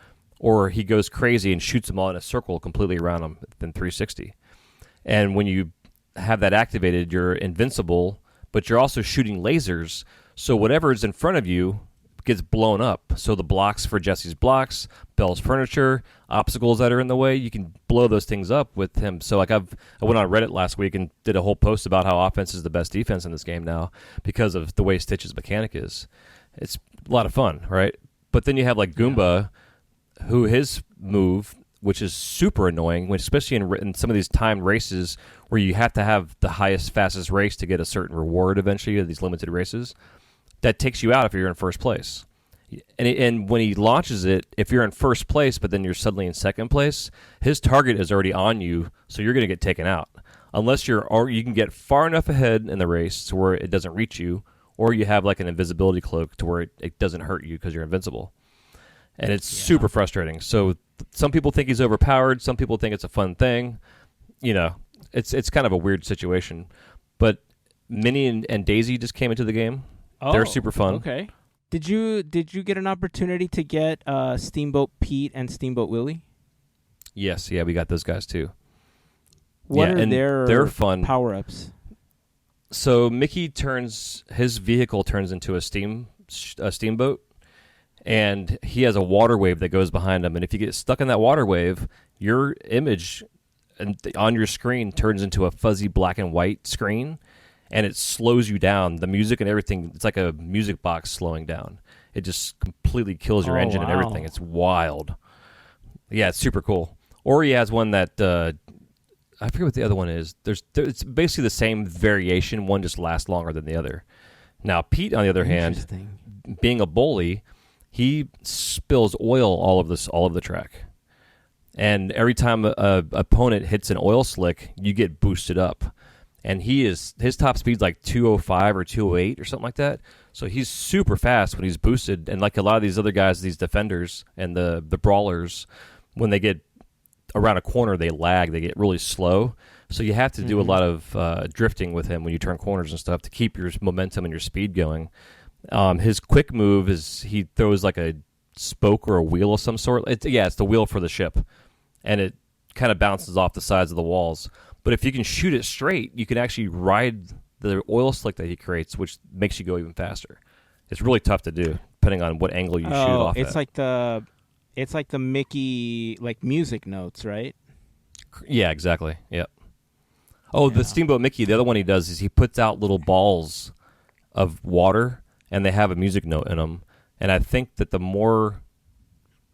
or he goes crazy and shoots them all in a circle completely around him in 360. And when you have that activated, you're invincible, but you're also shooting lasers. So whatever is in front of you gets blown up. So the blocks for Jesse's blocks, Belle's furniture, obstacles that are in the way, you can blow those things up with him. So like I went on Reddit last week and did a whole post about how offense is the best defense in this game now because of the way Stitch's mechanic is. It's a lot of fun, right? But then you have like Goomba, who his move, which is super annoying, especially in some of these timed races where you have to have the highest, fastest race to get a certain reward eventually, these limited races, that takes you out if you're in first place. And when he launches it, if you're in first place but then you're suddenly in second place, his target is already on you, so you're going to get taken out. Unless you can get far enough ahead in the race to where it doesn't reach you, or you have like an invisibility cloak to where it doesn't hurt you because you're invincible. And it's super frustrating. So some people think he's overpowered. Some people think it's a fun thing. You know, it's kind of a weird situation. But Minnie and Daisy just came into the game. Oh, they're super fun. Okay. Did you get an opportunity to get Steamboat Pete and Steamboat Willie? Yes, yeah, we got those guys too. What are they're fun power-ups? So Mickey his vehicle turns into a steamboat. And he has a water wave that goes behind him. And if you get stuck in that water wave, your image on your screen turns into a fuzzy black and white screen, and it slows you down. The music and everything, it's like a music box slowing down. It just completely kills your engine and everything. It's wild. Yeah, it's super cool. Or he has one that, I forget what the other one is. It's basically the same variation. One just lasts longer than the other. Now, Pete, on the other hand, being a bully, he spills oil all of the track. And every time a opponent hits an oil slick, you get boosted up. And his top speed's like 205 or 208 or something like that. So he's super fast when he's boosted. And like a lot of these other guys, these defenders and the brawlers, when they get around a corner, they lag. They get really slow. So you have to do a lot of drifting with him when you turn corners and stuff to keep your momentum and your speed going. His quick move is he throws like a spoke or a wheel of some sort. It's the wheel for the ship. And it kind of bounces off the sides of the walls. But if you can shoot it straight, you can actually ride the oil slick that he creates, which makes you go even faster. It's really tough to do, depending on what angle you shoot off it's at. it's like the Mickey music notes, right? Yeah, exactly. Yep. Oh, the Steamboat Mickey, the other one he does is he puts out little balls of water, and they have a music note in them. And I think that the more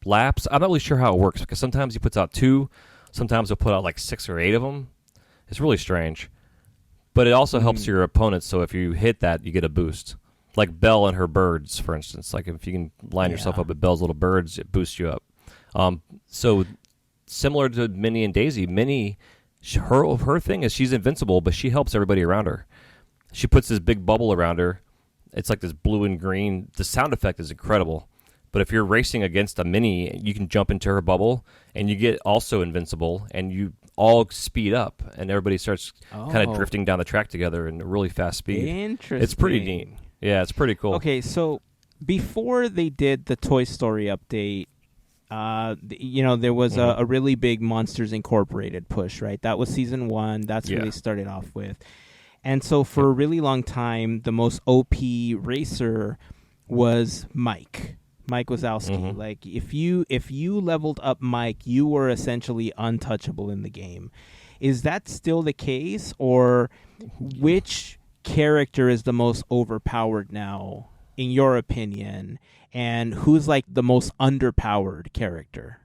laps, I'm not really sure how it works, because sometimes he puts out 2, sometimes he'll put out like 6 or 8 of them. It's really strange. But it also helps your opponents, so if you hit that, you get a boost. Like Belle and her birds, for instance. Like if you can line yourself up with Belle's little birds, it boosts you up. So similar to Minnie and Daisy, Minnie, her thing is she's invincible, but she helps everybody around her. She puts this big bubble around her. It's like this blue and green. The sound effect is incredible. But if you're racing against a Minnie, you can jump into her bubble, and you get also invincible, and you all speed up, and everybody starts kind of drifting down the track together in a really fast speed. Interesting. It's pretty neat. Yeah, it's pretty cool. Okay, so before they did the Toy Story update, there was a really big Monsters Incorporated push, right? That was season 1. That's what they started off with. And so for a really long time, the most OP racer was Mike Wazowski. Like if you leveled up Mike, you were essentially untouchable in the game. Is that still the case, or which character is the most overpowered now, in your opinion? And who's like the most underpowered character?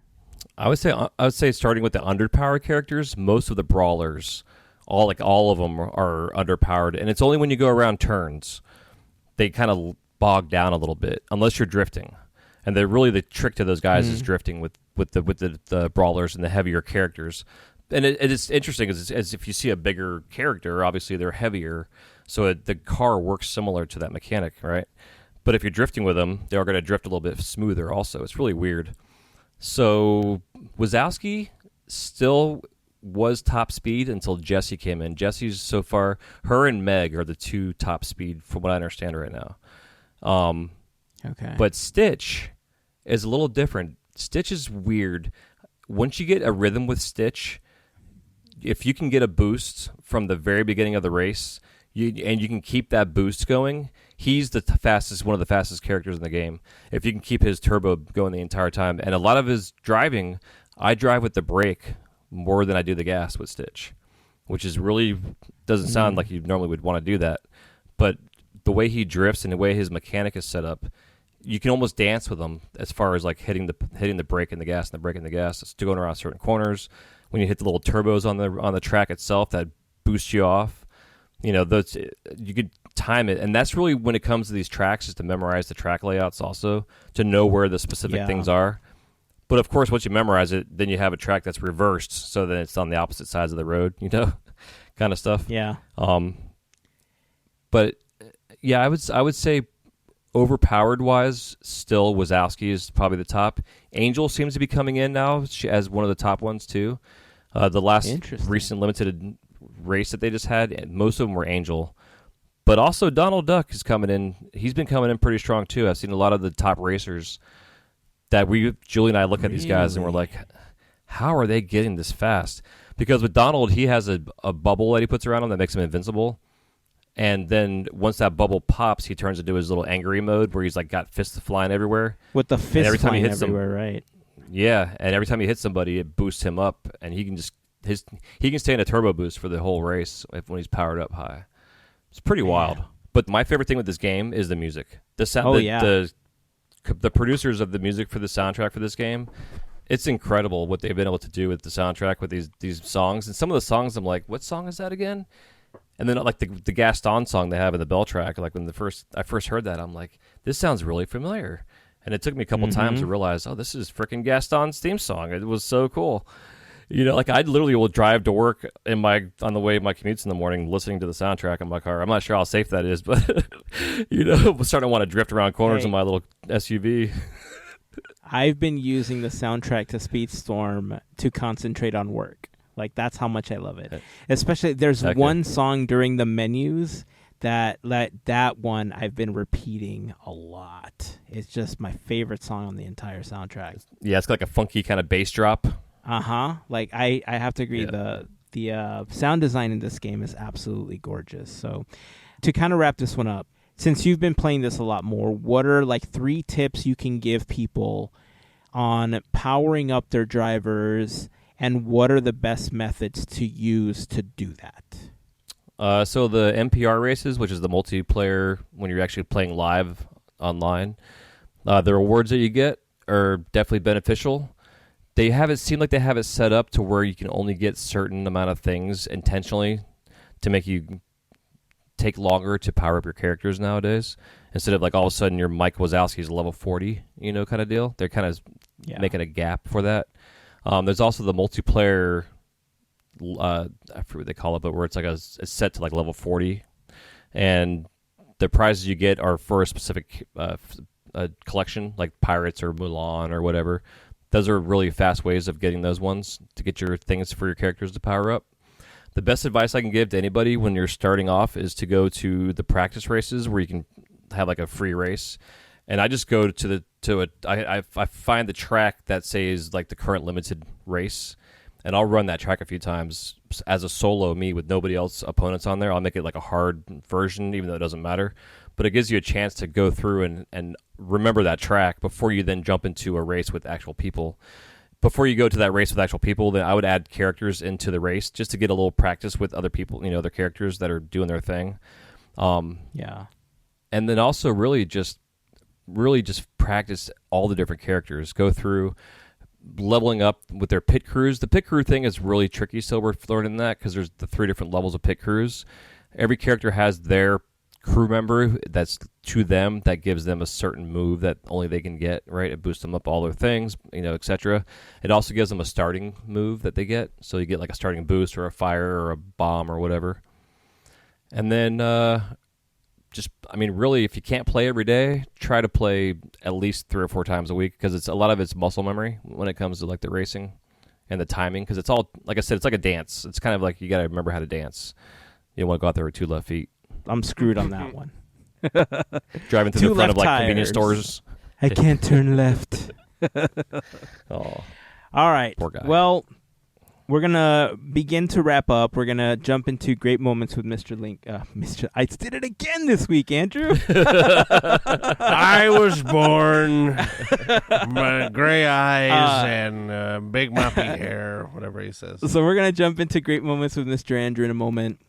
I would say starting with the underpowered characters, most of the brawlers, all of them are underpowered, and it's only when you go around turns they kind of bog down a little bit, unless you're drifting. And the trick to those guys is drifting with the brawlers and the heavier characters. And it is interesting as if you see a bigger character, obviously they're heavier, so the car works similar to that mechanic, right? But if you're drifting with them, they are going to drift a little bit smoother also. It's really weird. So Wazowski still was top speed until Jessie came in. Jessie's so far, her and Meg are the 2 top speed from what I understand right now. Okay. But Stitch is a little different. Stitch is weird. Once you get a rhythm with Stitch, if you can get a boost from the very beginning of the race, and you can keep that boost going, he's the one of the fastest characters in the game. If you can keep his turbo going the entire time. And a lot of his driving, I drive with the brake more than I do the gas with Stitch, which is really doesn't sound like you normally would want to do that. But the way he drifts and the way his mechanic is set up, you can almost dance with him as far as like hitting the brake and the gas and the brake and the gas. It's going around certain corners. When you hit the little turbos on the track itself, that boosts you off. Those you could time it, and that's really when it comes to these tracks, is to memorize the track layouts, also to know where the specific things are. But of course, once you memorize it, then you have a track that's reversed, so then it's on the opposite sides of the road, kind of stuff. Yeah. But yeah, I would say overpowered wise, still Wazowski is probably the top. Angel seems to be coming in now as one of the top ones too. The last recent limited race that they just had, most of them were Angel. But also Donald Duck is coming in. He's been coming in pretty strong too. I've seen a lot of the top racers that Julie and I look at these guys and we're like, how are they getting this fast? Because with Donald, he has a bubble that he puts around him that makes him invincible. And then once that bubble pops, he turns into his little angry mode where he's like got fists flying everywhere. With the fists flying everywhere, right? Yeah, and every time he hits somebody, it boosts him up, and he can stay in a turbo boost for the whole race when he's powered up high. It's pretty wild. But my favorite thing with this game is the music. The producers of the music for the soundtrack for this game, it's incredible what they've been able to do with the soundtrack with these songs. And some of the songs, I'm like, what song is that again? And then like the Gaston song they have in the bell track, like when I first heard that, I'm like, this sounds really familiar. And it took me a couple times to realize, oh, this is freaking Gaston's theme song. It was so cool. You know, like I literally will drive to work on the way my commutes in the morning, listening to the soundtrack in my car. I'm not sure how safe that is, but you know, I'm starting to want to drift around corners in my little SUV. I've been using the soundtrack to Speedstorm to concentrate on work. Like, that's how much I love it. Especially, there's one song during the menus that one I've been repeating a lot. It's just my favorite song on the entire soundtrack. Yeah, it's like a funky kind of bass drop. Like I have to agree, the sound design in this game is absolutely gorgeous. So to kind of wrap this one up, since you've been playing this a lot more, what are like 3 tips you can give people on powering up their drivers, and what are the best methods to use to do that? So the NPR races, which is the multiplayer when you're actually playing live online, the rewards that you get are definitely beneficial. They seem like they have it set up to where you can only get certain amount of things intentionally to make you take longer to power up your characters nowadays. Instead of like all of a sudden your Mike Wazowski's level 40, you know, kind of deal. They're kind of making a gap for that. There's also the multiplayer, I forget what they call it, but where it's like it's set to like level 40, and the prizes you get are for a specific collection, like Pirates or Mulan or whatever. Those are really fast ways of getting those ones to get your things for your characters to power up. The best advice I can give to anybody when you're starting off is to go to the practice races where you can have like a free race. And I just go I find the track that says like the current limited race, and I'll run that track a few times as a solo me with nobody else opponents on there. I'll make it like a hard version, even though it doesn't matter. But it gives you a chance to go through and remember that track before you then jump into a race with actual people. Before you go to that race with actual people, then I would add characters into the race just to get a little practice with other people, you know, other characters that are doing their thing. And then also really just practice all the different characters. Go through leveling up with their pit crews. The pit crew thing is really tricky, so we're learning that because there's the 3 different levels of pit crews. Every character has their crew member that's to them that gives them a certain move that only they can get, right? It boosts them up all their things, you know, etc. It also gives them a starting move that they get, so you get like a starting boost or a fire or a bomb or whatever. And then really, if you can't play every day, try to play at least 3 or 4 times a week, because a lot of it's muscle memory when it comes to like the racing and the timing, because it's all, like I said, it's like a dance. It's kind of like you got to remember how to dance. You don't want to go out there with 2 left feet. I'm screwed on that one. Driving through the front of like convenience stores. I can't turn left. Oh, all right. Poor guy. Well, we're going to begin to wrap up. We're going to jump into great moments with Mr. Link. I did it again this week, Andrew. I was born with gray eyes and big moppy hair, whatever he says. So we're going to jump into great moments with Mr. Andrew in a moment.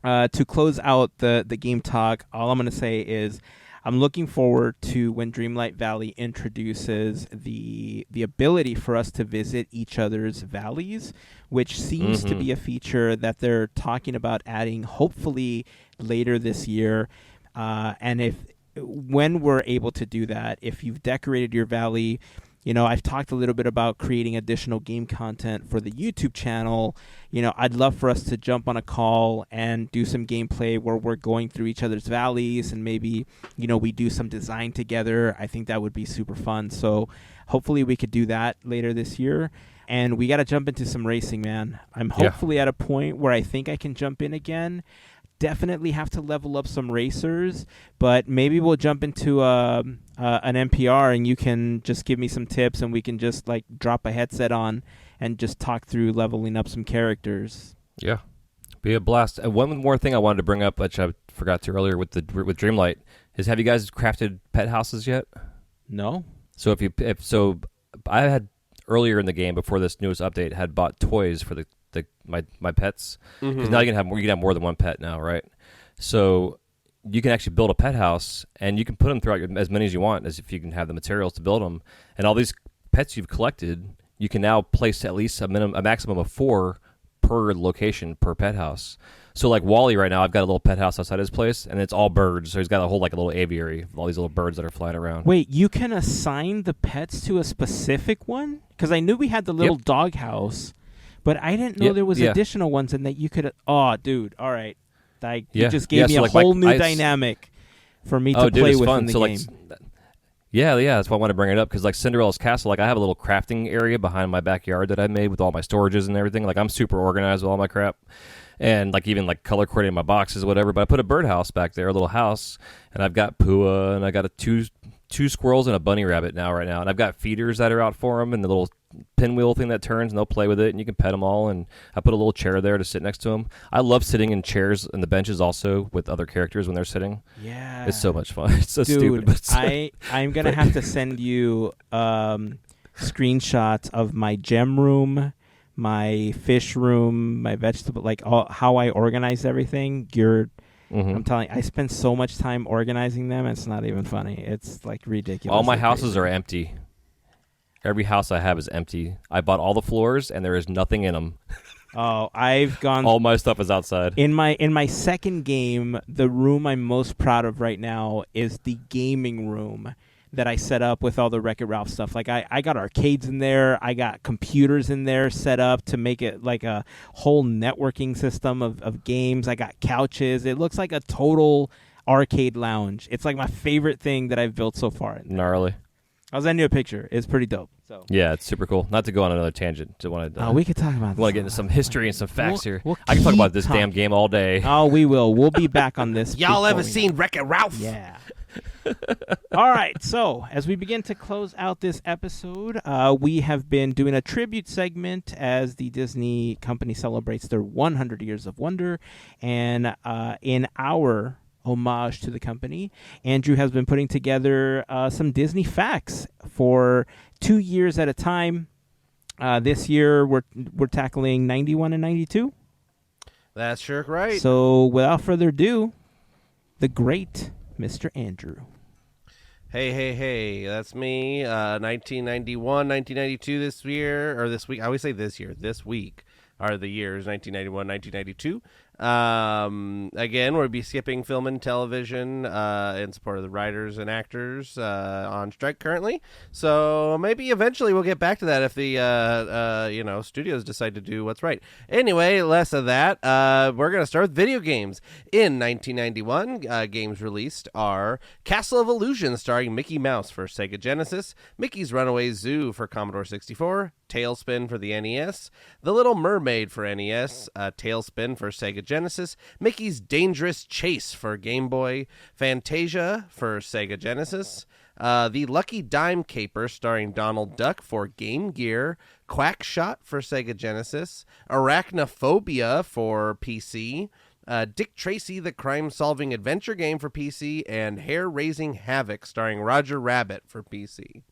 To close out the game talk, all I'm going to say is I'm looking forward to when Dreamlight Valley introduces the ability for us to visit each other's valleys, which seems to be a feature that they're talking about adding hopefully later this year. And when we're able to do that, if you've decorated your valley, you know, I've talked a little bit about creating additional game content for the YouTube channel. You know, I'd love for us to jump on a call and do some gameplay where we're going through each other's valleys, and maybe, you know, we do some design together. I think that would be super fun. So hopefully we could do that later this year. And we got to jump into some racing, man. I'm hopefully at a point where I think I can jump in again. Definitely have to level up some racers, but maybe we'll jump into an NPR and you can just give me some tips and we can just like drop a headset on and just talk through leveling up some characters. Yeah, be a blast. And one more thing I wanted to bring up, which I forgot to earlier with Dreamlight, is have you guys crafted pet houses yet? No. So if I had earlier in the game before this newest update had bought toys for my pets, because now you can have more than one pet now, right? So you can actually build a pet house and you can put them throughout as many as you want, as if you can have the materials to build them. And all these pets you've collected, you can now place at least a maximum of 4 per location per pet house. So like Wally right now, I've got a little pet house outside his place, and it's all birds. So he's got a whole like a little aviary of all these little birds that are flying around. Wait, you can assign the pets to a specific one? Because I knew we had the little dog house, but I didn't know there was additional ones and that you could. Oh, dude! All right, you just gave me a whole new dynamic for me to play with in the game. Yeah, that's why I want to bring it up, because like Cinderella's Castle, like I have a little crafting area behind my backyard that I made with all my storages and everything. Like I'm super organized with all my crap, and like even like color coordinating my boxes, whatever. But I put a birdhouse back there, a little house, and I've got Pua, and I got two squirrels and a bunny rabbit right now, and I've got feeders that are out for them, and the little pinwheel thing that turns, and they'll play with it, and you can pet them all. And I put a little chair there to sit next to them. I love sitting in chairs and the benches also with other characters when they're sitting. Yeah, it's so much fun. It's so dude, stupid. But I'm gonna have to send you screenshots of my gem room, my fish room, my vegetable, like how I organize everything. I'm telling you, I spend so much time organizing them. It's not even funny. It's like ridiculous. All my houses are empty. Every house I have is empty. I bought all the floors, and there is nothing in them. Oh, I've gone. All my stuff is outside. In my second game, the room I'm most proud of right now is the gaming room that I set up with all the Wreck-It Ralph stuff. Like I got arcades in there. I got computers in there set up to make it like a whole networking system of games. I got couches. It looks like a total arcade lounge. It's like my favorite thing that I've built so far. Gnarly. I'll send you a picture. It's pretty dope. So yeah, it's super cool. Not to go on another tangent. We could talk about this. Want to get into some history and some facts here. I can talk about this damn game all day. Oh, we will. We'll be back on this. Y'all ever seen Wreck-It Ralph? Yeah. All right. So as we begin to close out this episode, we have been doing a tribute segment as the Disney company celebrates their 100 years of wonder. And in our homage to the company, Andrew has been putting together some Disney facts for 2 years at a time. This year we're tackling 91 and 92. That's sure right. So without further ado, the great Mr. Andrew. Hey, that's me. 1991, 1992 this week. I always say this year. This week are the years 1991, 1992. Again, we'll be skipping film and television in support of the writers and actors on strike currently. So maybe eventually we'll get back to that if the studios decide to do what's right. Anyway, less of that. We're gonna start with video games. In 1991, games released are Castle of Illusion, starring Mickey Mouse for Sega Genesis, Mickey's Runaway Zoo for Commodore 64, Tailspin for the NES, The Little Mermaid for NES, Tailspin for Sega Genesis, Mickey's Dangerous Chase for Game Boy, Fantasia for Sega Genesis, The Lucky Dime Caper starring Donald Duck for Game Gear, Quackshot for Sega Genesis, Arachnophobia for PC, Dick Tracy the Crime-Solving Adventure Game for PC, and Hair-Raising Havoc starring Roger Rabbit for PC.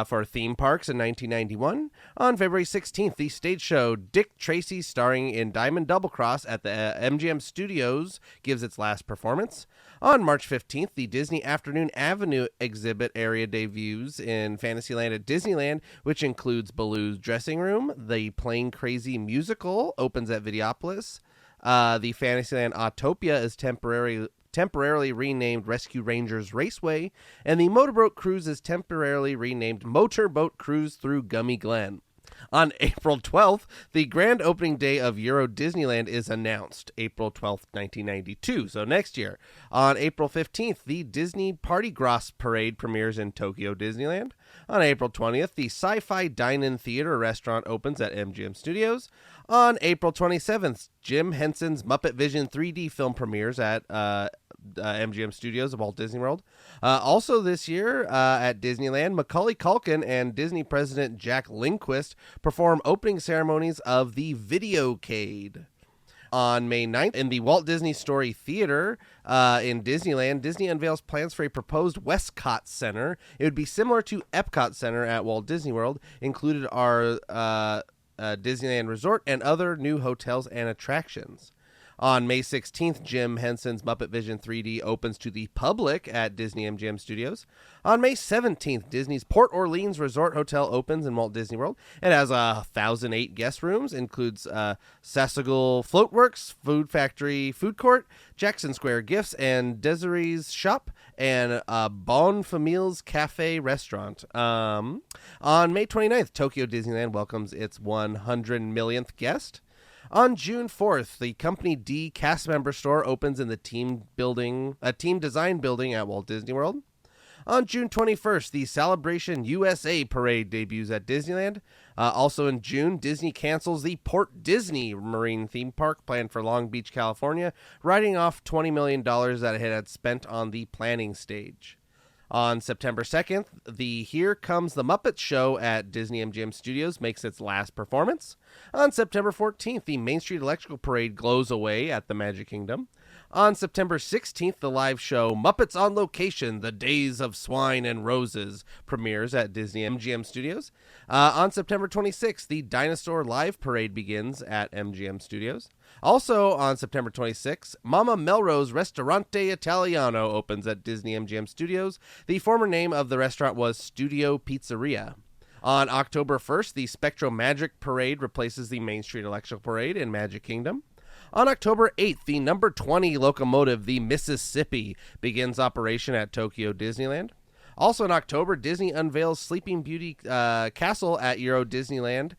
For theme parks in 1991. On February 16th, the stage show Dick Tracy starring in Diamond Double Cross at the MGM Studios gives its last performance. On March 15th, the Disney Afternoon Avenue exhibit area debuts in Fantasyland at Disneyland, which includes Baloo's Dressing Room. The Plain Crazy Musical opens at Videopolis. The Fantasyland Autopia is temporarily renamed Rescue Rangers Raceway, and the Motorboat Cruise is temporarily renamed Motorboat Cruise through Gummy Glen. On April 12th, the grand opening day of Euro Disneyland is announced, April 12th, 1992, so next year. On April 15th, the Disney Party Gross Parade premieres in Tokyo Disneyland. On April 20th, the Sci-Fi Dine-In Theater restaurant opens at MGM Studios. On April 27th, Jim Henson's Muppet Vision 3D film premieres at MGM Studios of Walt Disney World. Also this year at Disneyland, Macaulay Culkin and Disney President Jack Lindquist perform opening ceremonies of the Videocade. On May 9th, in the Walt Disney Story Theater in Disneyland, Disney unveils plans for a proposed Westcott Center. It would be similar to Epcot Center at Walt Disney World. Included are Disneyland Resort and other new hotels and attractions. On May 16th, Jim Henson's Muppet Vision 3D opens to the public at Disney MGM Studios. On May 17th, Disney's Port Orleans Resort Hotel opens in Walt Disney World. It has 1,008 guest rooms, includes Sassagoul Floatworks, Food Factory Food Court, Jackson Square Gifts, and Desiree's Shop, and Bon Famille's Cafe Restaurant. On May 29th, Tokyo Disneyland welcomes its 100 millionth guest. On June 4th, the Company D cast member store opens in the team design building at Walt Disney World. On June 21st, the Celebration USA parade debuts at Disneyland. Also in June, Disney cancels the Port Disney marine theme park planned for Long Beach, California, writing off $20 million that it had spent on the planning stage. On September 2nd, the Here Comes the Muppets show at Disney MGM Studios makes its last performance. On September 14th, the Main Street Electrical Parade glows away at the Magic Kingdom. On September 16th, the live show Muppets on Location, The Days of Swine and Roses premieres at Disney MGM Studios. On September 26th, the Dinosaur Live Parade begins at MGM Studios. Also on September 26th, Mama Melrose Ristorante Italiano opens at Disney MGM Studios. The former name of the restaurant was Studio Pizzeria. On October 1st, the Spectro Magic Parade replaces the Main Street Electrical Parade in Magic Kingdom. On October 8th, the number 20 locomotive, the Mississippi, begins operation at Tokyo Disneyland. Also in October, Disney unveils Sleeping Beauty Castle at Euro Disneyland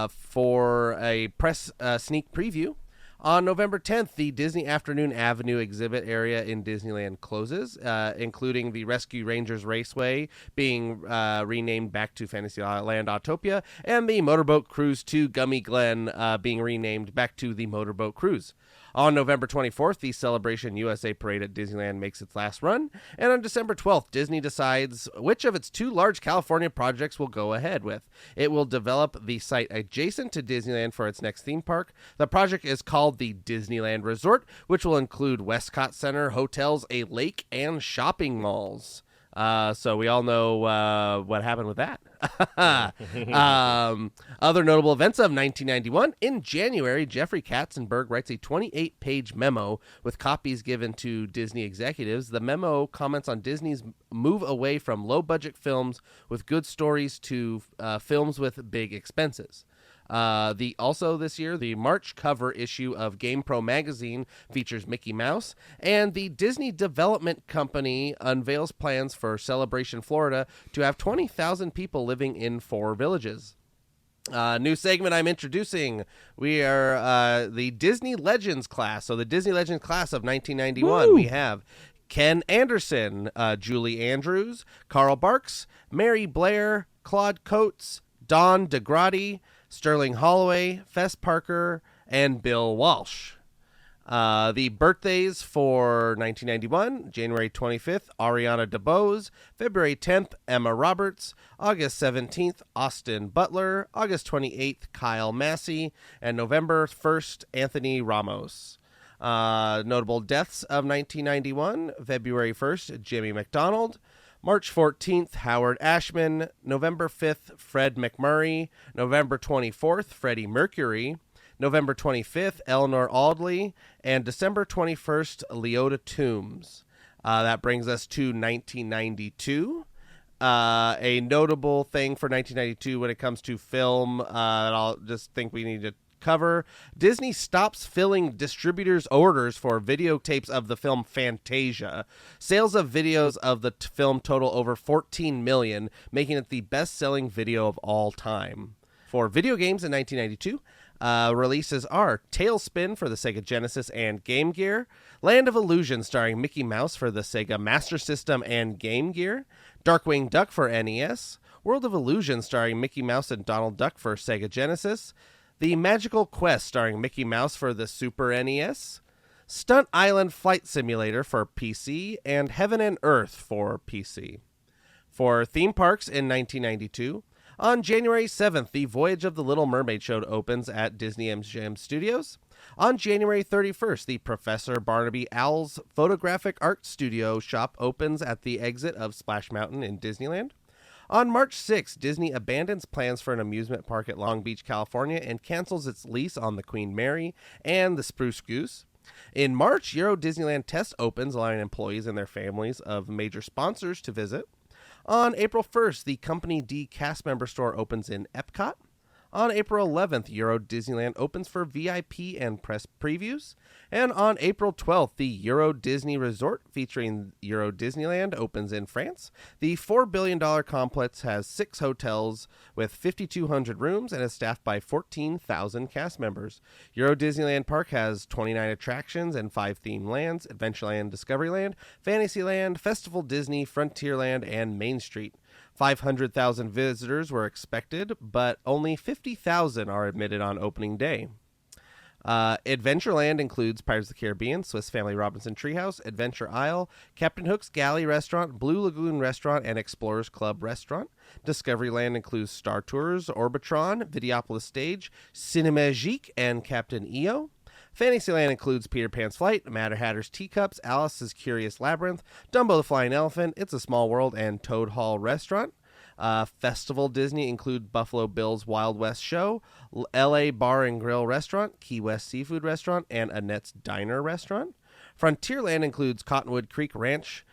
for a press sneak preview. On November 10th, the Disney Afternoon Avenue exhibit area in Disneyland closes, including the Rescue Rangers Raceway being renamed back to Fantasyland Autopia, and the Motorboat Cruise to Gummy Glen being renamed back to the Motorboat Cruise. On November 24th, the Celebration USA Parade at Disneyland makes its last run, and on December 12th, Disney decides which of its two large California projects will go ahead with. It will develop the site adjacent to Disneyland for its next theme park. The project is called the Disneyland Resort, which will include Westcott Center, hotels, a lake, and shopping malls. So we all know what happened with that. Other notable events of 1991. In January, Jeffrey Katzenberg writes a 28-page memo with copies given to Disney executives. The memo comments on Disney's move away from low-budget films with good stories to films with big expenses. Also this year, the March cover issue of GamePro magazine features Mickey Mouse, and the Disney Development Company unveils plans for Celebration Florida to have 20,000 people living in 4 villages. New segment I'm introducing. We are the Disney Legends class. So the Disney Legends class of 1991, we have Ken Anderson, Julie Andrews, Carl Barks, Mary Blair, Claude Coates, Don DeGrady, Sterling Holloway, Fess Parker, and Bill Walsh. The birthdays for 1991, January 25th, Ariana DeBose, February 10th, Emma Roberts, August 17th, Austin Butler, August 28th, Kyle Massey, and November 1st, Anthony Ramos. Notable deaths of 1991, February 1st, Jimmy McDonald, March 14th, Howard Ashman, November 5th, Fred McMurray, November 24th, Freddie Mercury, November 25th, Eleanor Audley, and December 21st, Leota Toombs. That brings us to 1992. A notable thing for 1992 when it comes to film, that I'll just think we need to cover. Disney stops filling distributors' orders for videotapes of the film Fantasia. Sales of videos of the film total over 14 million, making it the best-selling video of all time. For video games in 1992, releases are Tailspin for the Sega Genesis and Game Gear, Land of Illusion starring Mickey Mouse for the Sega Master System and Game Gear, Darkwing Duck for NES, World of Illusion starring Mickey Mouse and Donald Duck for Sega Genesis, The Magical Quest starring Mickey Mouse for the Super NES, Stunt Island Flight Simulator for PC, and Heaven and Earth for PC. For theme parks in 1992, on January 7th, the Voyage of the Little Mermaid show opens at Disney MGM Studios. On January 31st, the Professor Barnaby Owl's Photographic Art Studio shop opens at the exit of Splash Mountain in Disneyland. On March 6th, Disney abandons plans for an amusement park at Long Beach, California, and cancels its lease on the Queen Mary and the Spruce Goose. In March, Euro Disneyland Test opens, allowing employees and their families of major sponsors to visit. On April 1st, the Company D cast member store opens in Epcot. On April 11th, Euro Disneyland opens for VIP and press previews. And on April 12th, the Euro Disney Resort featuring Euro Disneyland opens in France. The $4 billion complex has 6 hotels with 5,200 rooms and is staffed by 14,000 cast members. Euro Disneyland Park has 29 attractions and 5 themed lands: Adventureland, Discoveryland, Fantasyland, Festival Disney, Frontierland, and Main Street. 500,000 visitors were expected, but only 50,000 are admitted on opening day. Adventureland includes Pirates of the Caribbean, Swiss Family Robinson Treehouse, Adventure Isle, Captain Hook's Galley Restaurant, Blue Lagoon Restaurant, and Explorers Club Restaurant. Discoveryland includes Star Tours, Orbitron, Videopolis Stage, Cinemagique, and Captain EO. Fantasyland includes Peter Pan's Flight, Mad Hatter's Teacups, Alice's Curious Labyrinth, Dumbo the Flying Elephant, It's a Small World, and Toad Hall Restaurant. Festival Disney include Buffalo Bill's Wild West Show, LA Bar and Grill Restaurant, Key West Seafood Restaurant, and Annette's Diner Restaurant. Frontierland includes Cottonwood Creek Ranch,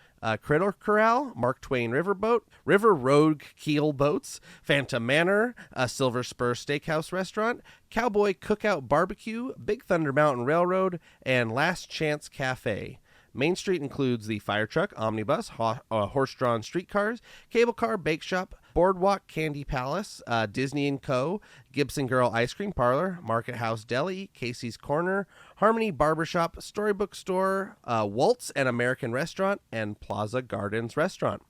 Critter Corral, Mark Twain Riverboat, River Road Keel Boats, Phantom Manor, Silver Spur Steakhouse Restaurant, Cowboy Cookout Barbecue, Big Thunder Mountain Railroad, and Last Chance Cafe. Main Street includes the Fire Truck, Omnibus, horse-drawn streetcars, Cable Car Bake Shop, Boardwalk Candy Palace, Disney & Co., Gibson Girl Ice Cream Parlor, Market House Deli, Casey's Corner, Harmony Barbershop, Storybook Store, Waltz and American Restaurant, and Plaza Gardens Restaurant.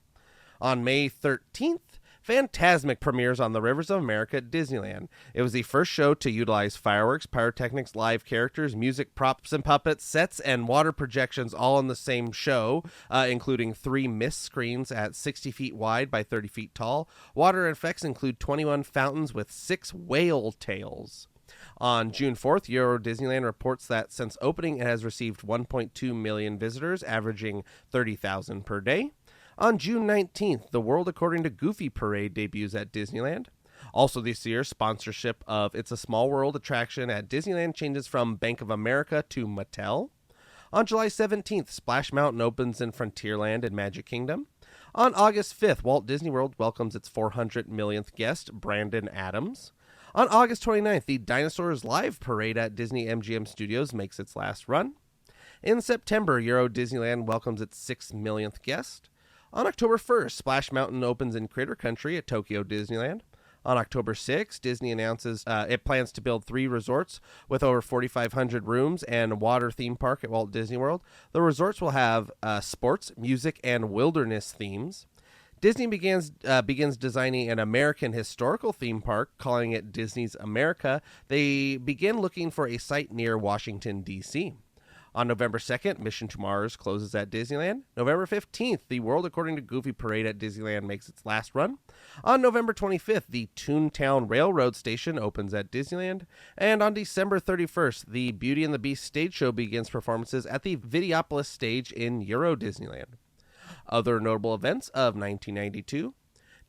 On May 13th, Fantasmic premieres on the Rivers of America at Disneyland. It was the first show to utilize fireworks, pyrotechnics, live characters, music, props and puppets, sets, and water projections all in the same show, including 3 mist screens at 60 feet wide by 30 feet tall. Water effects include 21 fountains with 6 whale tails. On June 4th, Euro Disneyland reports that since opening, it has received 1.2 million visitors, averaging 30,000 per day. On June 19th, the World According to Goofy Parade debuts at Disneyland. Also this year, sponsorship of It's a Small World attraction at Disneyland changes from Bank of America to Mattel. On July 17th, Splash Mountain opens in Frontierland and Magic Kingdom. On August 5th, Walt Disney World welcomes its 400 millionth guest, Brandon Adams. On August 29th, the Dinosaurs Live Parade at Disney MGM Studios makes its last run. In September, Euro Disneyland welcomes its 6 millionth guest. On October 1st, Splash Mountain opens in Critter Country at Tokyo Disneyland. On October 6th, Disney announces it plans to build 3 resorts with over 4,500 rooms and a water theme park at Walt Disney World. The resorts will have sports, music, and wilderness themes. Disney begins designing an American historical theme park, calling it Disney's America. They begin looking for a site near Washington, D.C. On November 2nd, Mission to Mars closes at Disneyland. November 15th, the World According to Goofy Parade at Disneyland makes its last run. On November 25th, the Toontown Railroad Station opens at Disneyland. And on December 31st, the Beauty and the Beast stage show begins performances at the Videopolis stage in Euro Disneyland. Other notable events of 1992.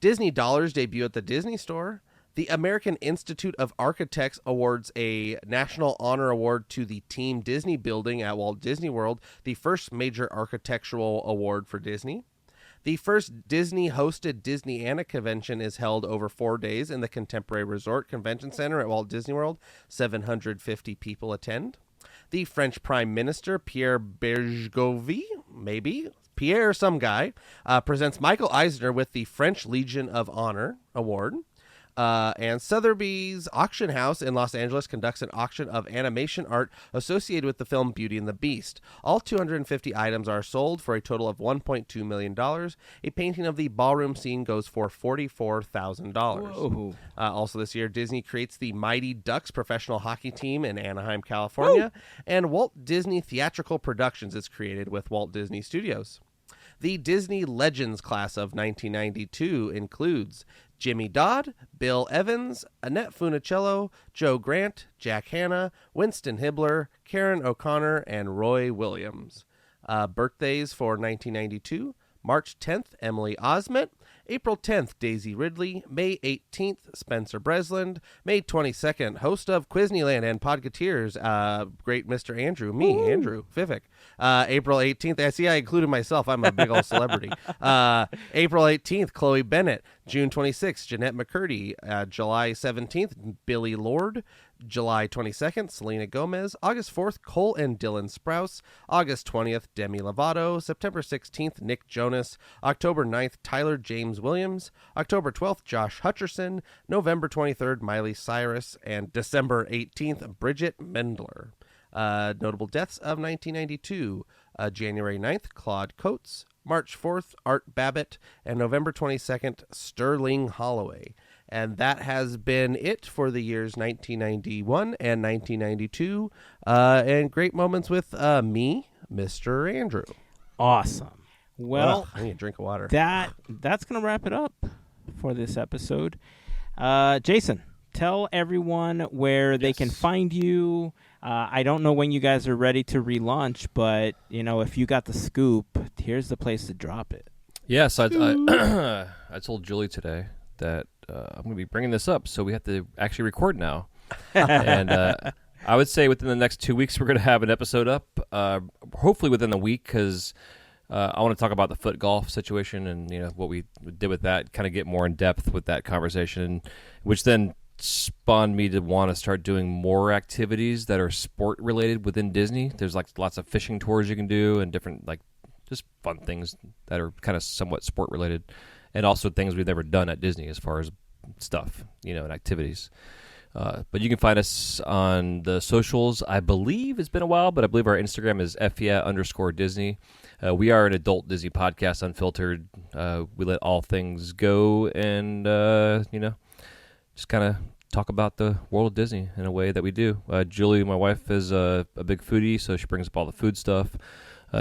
Disney Dollars debut at the Disney Store. The American Institute of Architects awards a National Honor Award to the Team Disney building at Walt Disney World, the first major architectural award for Disney. The first Disney-hosted Disneyana convention is held over 4 days in the Contemporary Resort Convention Center at Walt Disney World. 750 people attend. The French Prime Minister, Pierre Bergoglio, Pierre some guy, presents Michael Eisner with the French Legion of Honor Award. And Sotheby's Auction House in Los Angeles conducts an auction of animation art associated with the film Beauty and the Beast. All 250 items are sold for a total of $1.2 million. A painting of the ballroom scene goes for $44,000. Also this year, Disney creates the Mighty Ducks professional hockey team in Anaheim, California. And Walt Disney Theatrical Productions is created with Walt Disney Studios. The Disney Legends class of 1992 includes Jimmy Dodd, Bill Evans, Annette Funicello, Joe Grant, Jack Hanna, Winston Hibbler, Karen O'Connor, and Roy Williams. Birthdays for 1992. March 10th, Emily Osment. April 10th, Daisy Ridley. May 18th, Spencer Bresland. May 22nd, host of Quizneyland and Podketeers, great Mr. Andrew, me, Andrew Fivik. April 18th, I see I included myself. I'm a big old celebrity. April 18th, Chloe Bennett. June 26th, Jeanette McCurdy. July 17th, Billy Lord. July 22nd, Selena Gomez. August 4th, Cole and Dylan Sprouse. August 20th, Demi Lovato. September 16th, Nick Jonas. October 9th, Tyler James Williams. October 12th, Josh Hutcherson. November 23rd, Miley Cyrus. And December 18th, Bridget Mendler. Notable deaths of 1992. January 9th, Claude Coates. March 4th, Art Babbitt. And November 22nd, Sterling Holloway. And that has been it for the years 1991 and 1992. And great moments with me, Mr. Andrew. Awesome. Well, I need a drink of water. That's going to wrap it up for this episode. Jason, tell everyone where they can find you. I don't know when you guys are ready to relaunch, but, if you got the scoop, here's the place to drop it. Yes, I told Julie today that I'm going to be bringing this up, so we have to actually record now. And I would say within the next 2 weeks, we're going to have an episode up, hopefully within the week, because I want to talk about the foot golf situation and what we did with that, kind of get more in depth with that conversation, which then spawned me to want to start doing more activities that are sport related within Disney. There's lots of fishing tours you can do and different just fun things that are kind of somewhat sport related. And also things we've never done at Disney as far as stuff, and activities. But you can find us on the socials. I believe it's been a while, but I believe our Instagram is @Disney. We are an adult Disney podcast, unfiltered. We let all things go and, just kind of talk about the world of Disney in a way that we do. Julie, my wife, is a big foodie, so she brings up all the food stuff.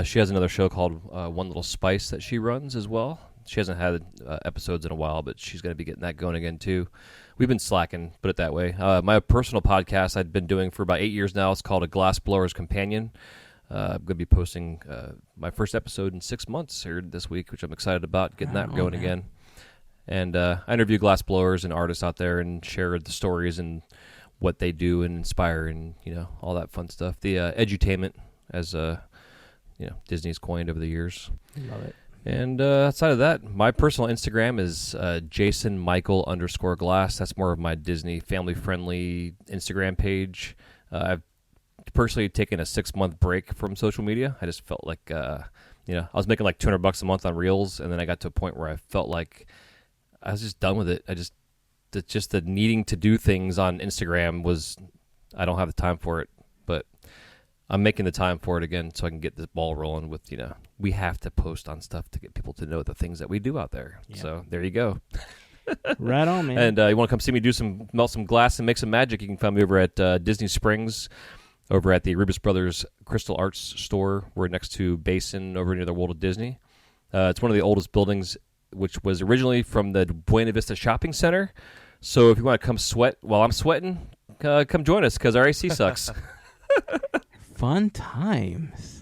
She has another show called One Little Spice that she runs as well. She hasn't had episodes in a while, but she's going to be getting that going again, too. We've been slacking, put it that way. My personal podcast I've been doing for about 8 years now. It's called A Glass Blower's Companion. I'm going to be posting my first episode in 6 months here this week, which I'm excited about, getting that going again. And I interview glass blowers and artists out there and share the stories and what they do and inspire and, all that fun stuff. The edutainment, as Disney's coined over the years. Love it. And outside of that, my personal Instagram is JasonMichael_Glass. That's more of my Disney family-friendly Instagram page. I've personally taken a 6-month break from social media. I just felt like, I was making like $200 a month on Reels, and then I got to a point where I felt like I was just done with it. Just the needing to do things on Instagram I don't have the time for it, but I'm making the time for it again so I can get this ball rolling with, we have to post on stuff to get people to know the things that we do out there. Yep. So there you go. Right on, man. And you want to come see me melt some glass and make some magic, you can find me over at Disney Springs, over at the Rubus Brothers Crystal Arts store. We're next to Basin over near the World of Disney. It's one of the oldest buildings, which was originally from the Buena Vista Shopping Center. So if you want to come sweat while I'm sweating, come join us because our AC sucks. Fun times.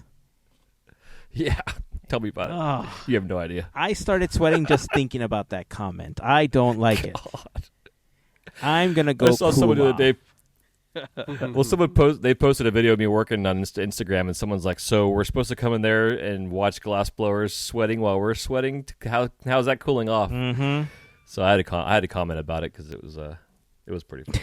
Yeah. Tell me about it. You have no idea. I started sweating just thinking about that comment. I don't like it. I'm going to go I saw someone the other day. Well, they posted a video of me working on Instagram, and someone's like, so we're supposed to come in there and watch glass blowers sweating while we're sweating? How's that cooling off? Mm-hmm. So I had to comment about it because it was pretty fun.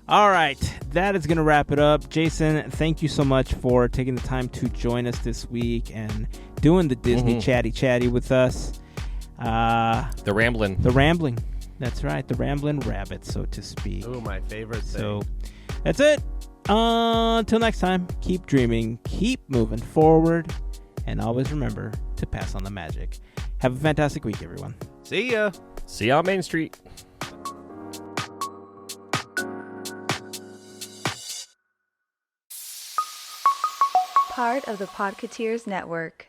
All right, that is going to wrap it up. Jason, thank you so much for taking the time to join us this week and doing the Disney chatty with us. The rambling. That's right, the rambling rabbit, so to speak. Oh, my favorite thing. So that's it. Until next time, keep dreaming, keep moving forward, and always remember to pass on the magic. Have a fantastic week, everyone. See ya. See ya on Main Street. Part of the Podketeers Network.